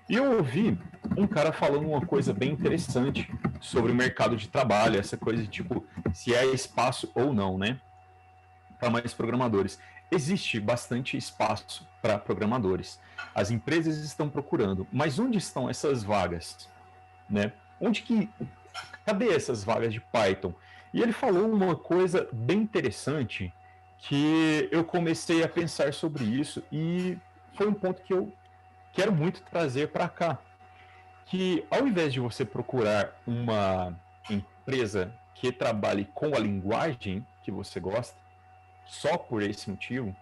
E eu ouvi um cara falando uma coisa bem interessante sobre o mercado de trabalho, essa coisa de, tipo, se há espaço ou não, né? Para mais programadores. Existe bastante espaço para programadores. As empresas estão procurando, mas onde estão essas vagas, né? Cadê essas vagas de Python? E ele falou uma coisa bem interessante que eu comecei a pensar sobre isso e foi um ponto que eu quero muito trazer para cá, que ao invés de você procurar uma empresa que trabalhe com a linguagem que você gosta, só por esse motivo,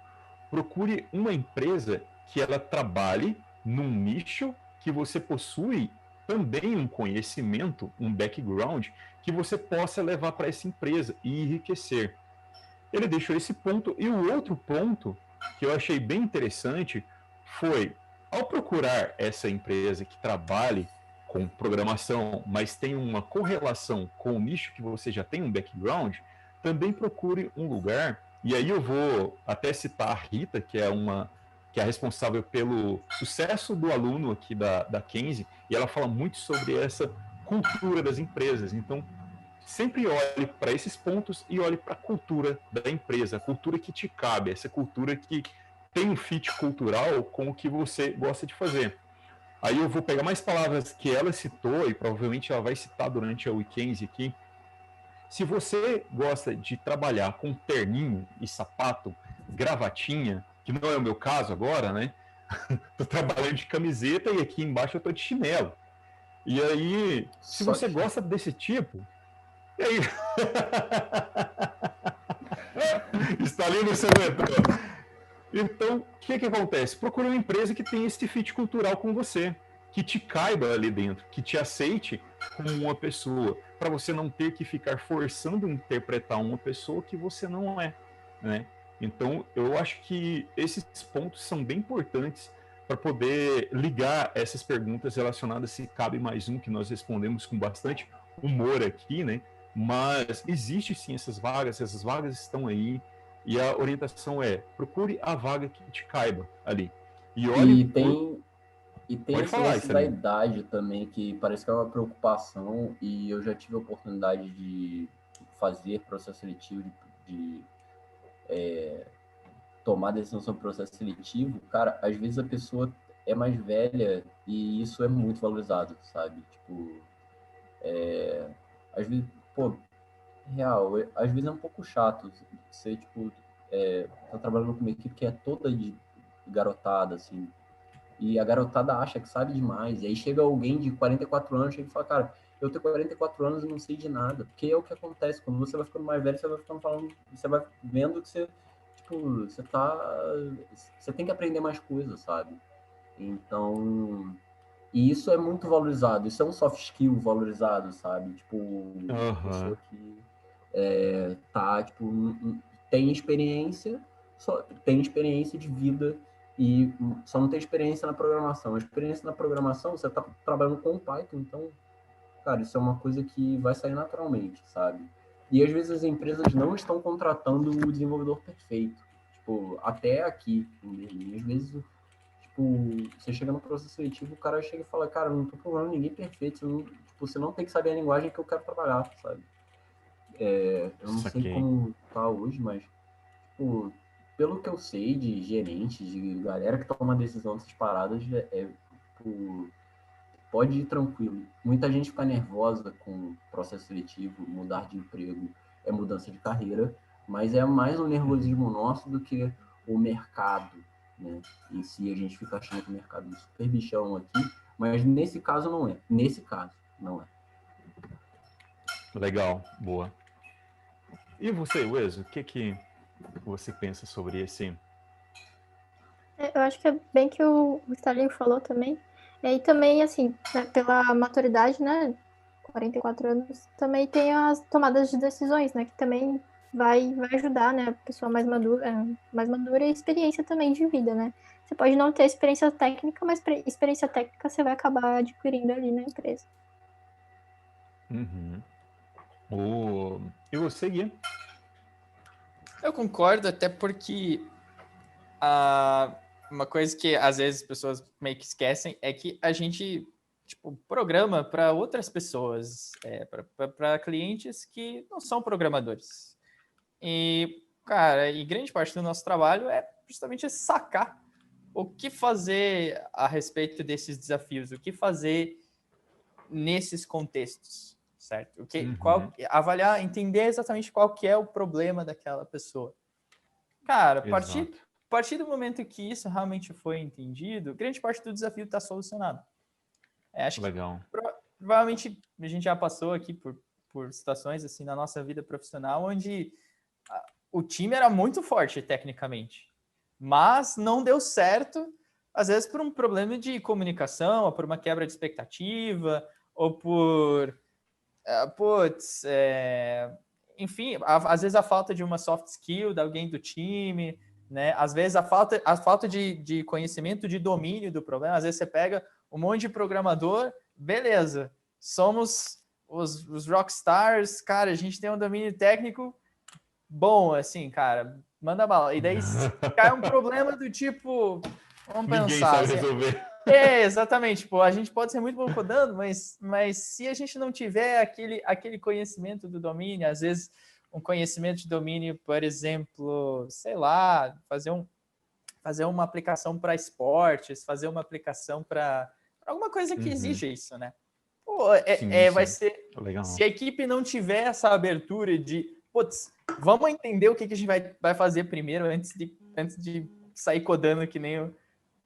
procure uma empresa que ela trabalhe num nicho que você possui também um conhecimento, um background que você possa levar para essa empresa e enriquecer. Ele deixou esse ponto e o outro ponto que eu achei bem interessante foi ao procurar essa empresa que trabalhe com programação, mas tem uma correlação com o nicho que você já tem um background, também procure um lugar, e aí eu vou até citar a Rita, que é a responsável pelo sucesso do aluno aqui da Kenzie, e ela fala muito sobre essa cultura das empresas. Então, sempre olhe para esses pontos e olhe para a cultura da empresa, a cultura que te cabe, essa cultura que tem um fit cultural com o que você gosta de fazer. Aí eu vou pegar mais palavras que ela citou e provavelmente ela vai citar durante a weekend aqui. Se você gosta de trabalhar com terninho e sapato, gravatinha, que não é o meu caso agora, né? Tô trabalhando de camiseta e aqui embaixo eu tô de chinelo. E aí, se você gosta desse tipo, e aí? Está ali no seu metrô. Então, o que acontece? Procure uma empresa que tenha esse fit cultural com você, que te caiba ali dentro, que te aceite como uma pessoa, para você não ter que ficar forçando interpretar uma pessoa que você não é, né? Então, eu acho que esses pontos são bem importantes para poder ligar essas perguntas relacionadas se cabe mais um, que nós respondemos com bastante humor aqui, né? Mas existe sim essas vagas estão aí, e a orientação é: procure a vaga que te caiba ali. E olhe E tem Pode esse falar, lance da Estelinho. idade também, que parece que é uma preocupação, e eu já tive a oportunidade de fazer processo seletivo, de tomar decisão sobre processo seletivo. Cara, às vezes a pessoa é mais velha e isso é muito valorizado, sabe? Tipo, às vezes, pô, real, às vezes é um pouco chato você, tipo, tá trabalhando com uma equipe que é toda de garotada, assim, e a garotada acha que sabe demais, e aí chega alguém de 44 anos, chega e fala, cara, eu tenho 44 anos e não sei de nada, porque é o que acontece, quando você vai ficando mais velho, você vai ficando falando, você vai vendo que você, tipo, você tem que aprender mais coisas, sabe? Então, e isso é muito valorizado, isso é um soft skill valorizado, sabe? Tipo, uma pessoa Aham. que tá, tipo, tem experiência, tem experiência de vida e só não tem experiência na programação. A experiência na programação, você tá trabalhando com o Python, então, cara, isso é uma coisa que vai sair naturalmente, sabe? E às vezes as empresas não estão contratando o desenvolvedor perfeito. Tipo, até aqui, em Berlim, às vezes tipo, você chega no processo seletivo, o cara chega e fala, cara, eu não tô procurando ninguém perfeito, você não tem que saber a linguagem que eu quero trabalhar, sabe? Eu não sei Saquei. como tá hoje, mas, tipo, pelo que eu sei de gerentes, de galera que toma decisão dessas paradas, tipo, pode ir tranquilo. Muita gente fica nervosa com o processo seletivo, mudar de emprego é mudança de carreira, mas é mais um Uhum. nervosismo nosso do que o mercado, né? Em si, a gente fica achando que o mercado é super bichão aqui, mas nesse caso não é. Nesse caso, não é. Legal, boa. E você, Wes, o que você pensa sobre esse? Eu acho que é bem que o Stalin falou também. E aí também, assim, né, pela maturidade, né, 44 anos, também tem as tomadas de decisões, né, que também vai ajudar, né, a pessoa mais madura e experiência também de vida, né. Você pode não ter experiência técnica, mas experiência técnica você vai acabar adquirindo ali na empresa. Uhum. E você, Gui? Eu concordo, até porque uma coisa que às vezes as pessoas meio que esquecem é que a gente tipo, programa para outras pessoas, para clientes que não são programadores. E, cara, e grande parte do nosso trabalho é justamente sacar o que fazer a respeito desses desafios, o que fazer nesses contextos, certo? Avaliar, entender exatamente qual que é o problema daquela pessoa. Cara, a partir do momento que isso realmente foi entendido, grande parte do desafio está solucionado. Acho Legal. que provavelmente a gente já passou aqui por situações assim na nossa vida profissional onde o time era muito forte tecnicamente, mas não deu certo, às vezes por um problema de comunicação, ou por uma quebra de expectativa, ou por enfim, às vezes a falta de uma soft skill de alguém do time, né? Às vezes a falta de conhecimento, de domínio do problema. Às vezes você pega um monte de programador, beleza, somos os rockstars, cara, a gente tem um domínio técnico bom, assim, cara, manda bala. E daí cai um problema do tipo, vamos Ninguém pensar. sabe Assim, resolver. Exatamente. Pô, a gente pode ser muito bom codando, mas se a gente não tiver aquele conhecimento do domínio, às vezes um conhecimento de domínio, por exemplo, sei lá, fazer uma aplicação para esportes, fazer uma aplicação para alguma coisa que exige isso, né? Pô, vai ser... Legal. Se a equipe não tiver essa abertura de, putz, vamos entender o que a gente vai fazer primeiro antes de sair codando que nem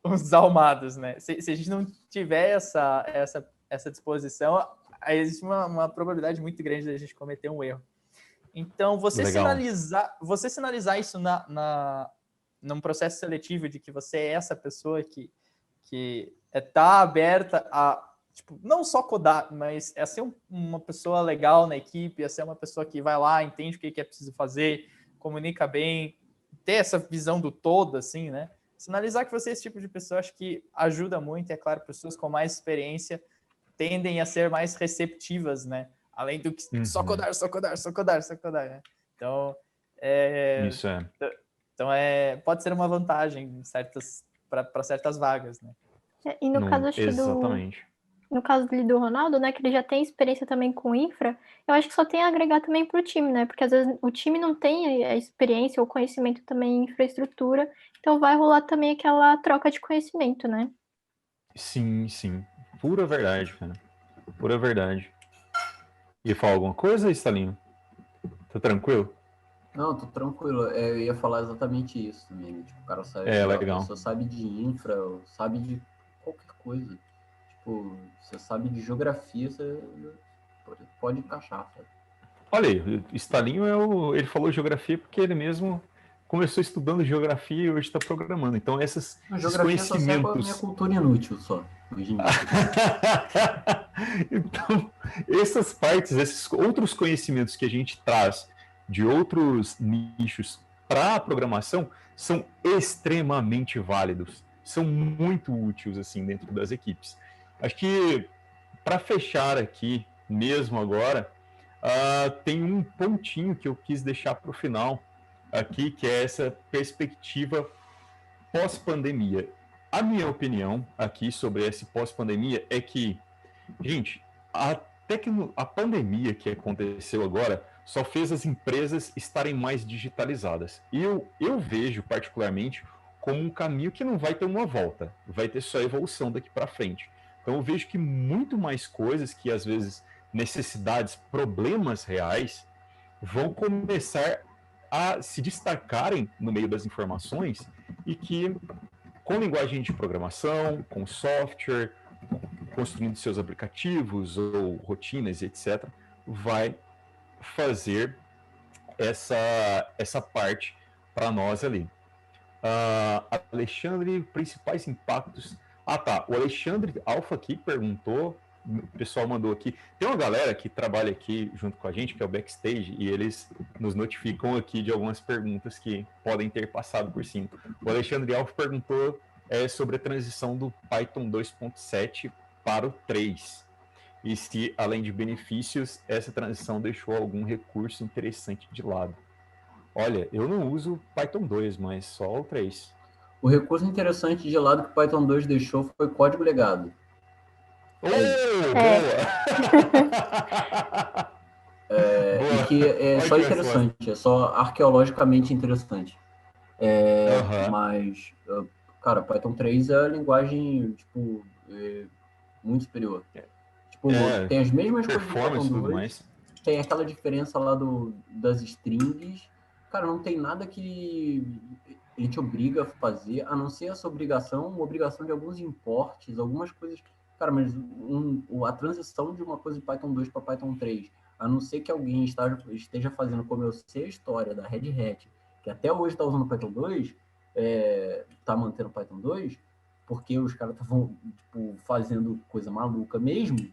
os almados, né? Se a gente não tiver essa disposição, existe uma probabilidade muito grande de a gente cometer um erro. Então, você sinalizar isso num processo seletivo de que você é essa pessoa que está aberta a, tipo, não só codar, mas é ser uma pessoa legal na equipe, é ser uma pessoa que vai lá, entende o que é preciso fazer, comunica bem, ter essa visão do todo, assim, né? Sinalizar que você é esse tipo de pessoa, acho que ajuda muito. É claro, pessoas com mais experiência tendem a ser mais receptivas, né? Além do que só codar, né? Então, Isso é. Então, pode ser uma vantagem para certas vagas, né? E no caso, acho exatamente. No caso do Ronaldo, né, que ele já tem experiência também com infra, eu acho que só tem a agregar também para o time, né? Porque às vezes o time não tem a experiência ou conhecimento também em infraestrutura, então vai rolar também aquela troca de conhecimento, né? Sim. Pura verdade, cara. Pura verdade. Ia falar alguma coisa, Stalinho? Tá tranquilo? Não, tô tranquilo. Eu ia falar exatamente isso também. Tipo, o cara sabe, legal. A pessoa sabe de infra, sabe de qualquer coisa. Tipo, você sabe de geografia, você pode encaixar, sabe? Olha aí, Stalinho ele falou geografia porque ele mesmo começou estudando geografia e hoje está programando. Então, esses geografia só serve pra minha cultura inútil só, hoje em dia. Então, essas partes, esses outros conhecimentos que a gente traz de outros nichos para a programação são extremamente válidos, são muito úteis assim dentro das equipes. Acho que para fechar aqui mesmo agora, tem um pontinho que eu quis deixar para o final aqui, que é essa perspectiva pós-pandemia. A minha opinião aqui sobre esse pós-pandemia é que, gente, a pandemia que aconteceu agora só fez as empresas estarem mais digitalizadas. E eu vejo, particularmente, como um caminho que não vai ter uma volta, vai ter só evolução daqui para frente. Então eu vejo que muito mais coisas que, às vezes, necessidades, problemas reais, vão começar a se destacarem no meio das informações e que, com linguagem de programação, com software, construindo seus aplicativos ou rotinas, etc., vai fazer essa parte para nós ali. Alexandre, principais impactos. Tá. O Alexandre Alfa aqui perguntou, o pessoal mandou aqui. Tem uma galera que trabalha aqui junto com a gente, que é o Backstage, e eles nos notificam aqui de algumas perguntas que podem ter passado por cima. O Alexandre Alfa perguntou sobre a transição do Python 2.7 para o 3. E se, além de benefícios, essa transição deixou algum recurso interessante de lado. Olha, eu não uso Python 2, mas só o 3. O recurso interessante de lado que o Python 2 deixou foi código legado. E que é só interessante, é só arqueologicamente interessante. Mas, cara, Python 3 é a linguagem, tipo, muito superior. Tipo, tem as mesmas coisas do performance e Python tudo 2, mais. tem aquela diferença lá das strings. Cara, não tem nada que ele te obriga a fazer, a não ser essa obrigação, uma obrigação de alguns importes, algumas coisas. Cara, mas a transição de uma coisa de Python 2 para Python 3, a não ser que alguém esteja fazendo, como eu sei a história da Red Hat, que até hoje está usando Python 2, tá mantendo Python 2, porque os caras estavam tipo, fazendo coisa maluca mesmo.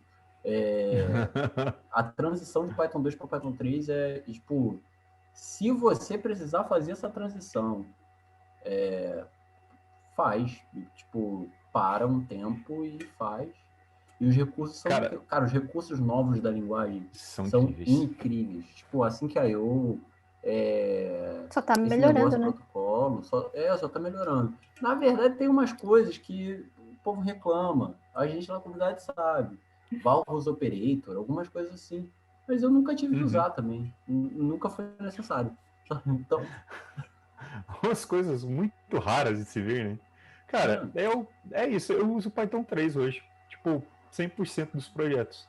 A transição de Python 2 para Python 3 tipo, se você precisar fazer essa transição, faz, tipo, para um tempo e faz. E os recursos são, cara, os recursos novos da linguagem são incríveis. Tipo, assim que a IO, Só tá esse melhorando, negócio né? protocolo, só tá melhorando. Na verdade, tem umas coisas que o povo reclama, a gente na comunidade sabe. Valves Operator, algumas coisas assim. Mas eu nunca tive que usar também. Nunca foi necessário. Então, Umas coisas muito raras de se ver, né? Cara, é isso. Eu uso Python 3 hoje. Tipo, 100% dos projetos.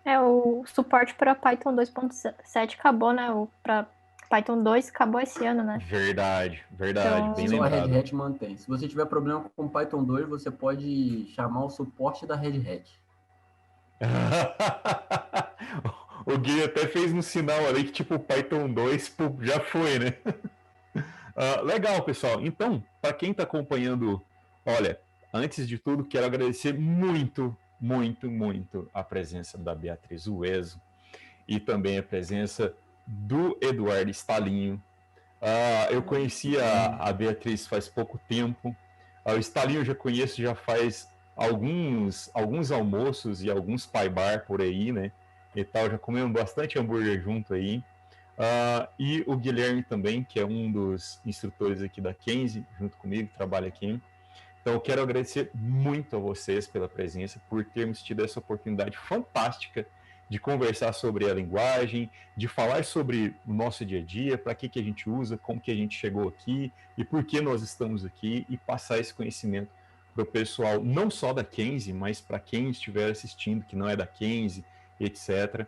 O suporte para Python 2.7 acabou, né? Para Python 2 acabou esse ano, né? Verdade, Então, bem só a lembrado. Red Hat mantém. Se você tiver problema com Python 2, você pode chamar o suporte da Red Hat. O Gui até fez um sinal ali que tipo Python 2 já foi, né? Legal, pessoal. Então, para quem está acompanhando, olha, antes de tudo, quero agradecer muito, muito, muito a presença da Beatriz Ueso e também a presença do Eduardo Stalinho. Eu conheci a Beatriz faz pouco tempo. O Stalinho eu já conheço já faz alguns almoços e alguns pai bar por aí, né? E tal, já comemos bastante hambúrguer junto aí. E o Guilherme também, que é um dos instrutores aqui da Kenzie, junto comigo, trabalha aqui. Então, eu quero agradecer muito a vocês pela presença, por termos tido essa oportunidade fantástica de conversar sobre a linguagem, de falar sobre o nosso dia a dia, para que a gente usa, como que a gente chegou aqui e por que nós estamos aqui, e passar esse conhecimento para o pessoal, não só da Kenzie, mas para quem estiver assistindo, que não é da Kenzie, etc.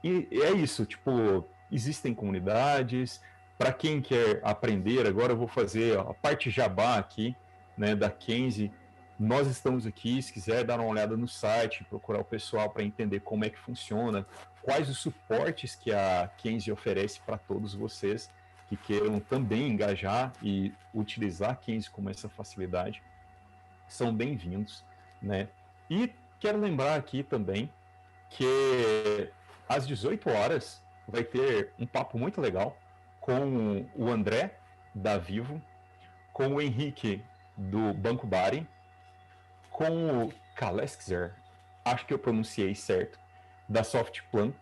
E é isso, tipo, existem comunidades, para quem quer aprender, agora eu vou fazer a parte jabá aqui, né, da Kenzie. Nós estamos aqui, se quiser dar uma olhada no site, procurar o pessoal para entender como é que funciona, quais os suportes que a Kenzie oferece para todos vocês que queiram também engajar e utilizar a Kenzie com essa facilidade, são bem-vindos, né? E quero lembrar aqui também que às 18 horas vai ter um papo muito legal com o André, da Vivo, com o Henrique, do Banco Bari, com o Kaleskzer, acho que eu pronunciei certo, da Softplan,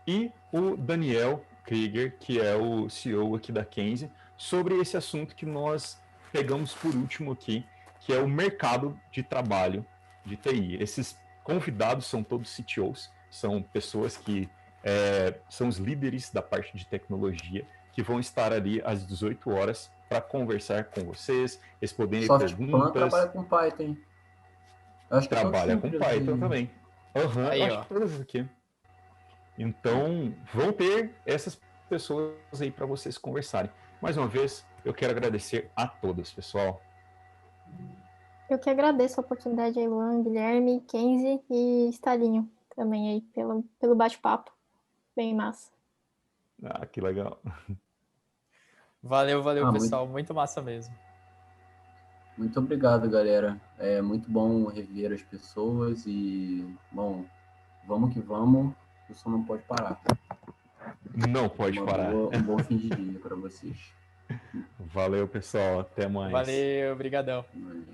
e o Daniel Krieger, que é o CEO aqui da Kenzie, sobre esse assunto que nós pegamos por último aqui, que é o mercado de trabalho de TI. Esses convidados são todos CTOs, são pessoas que são os líderes da parte de tecnologia, que vão estar ali às 18 horas para conversar com vocês, responderem Softplan perguntas. trabalha com Python. Eu acho que Trabalha com Python também. Aí, eu acho que todas aqui. Então, vão ter essas pessoas aí para vocês conversarem. Mais uma vez, eu quero agradecer a todos, pessoal. Eu que agradeço a oportunidade aí, Luan, Guilherme, Kenzie e Stalinho também aí pelo bate-papo. Bem massa. Que legal. Valeu, pessoal. Muito massa mesmo. Muito obrigado, galera. É muito bom rever as pessoas e, bom, vamos que vamos. O som não pode parar. Não pode parar. Um bom fim de dia para vocês. Valeu, pessoal. Até mais. Valeu, brigadão. Valeu.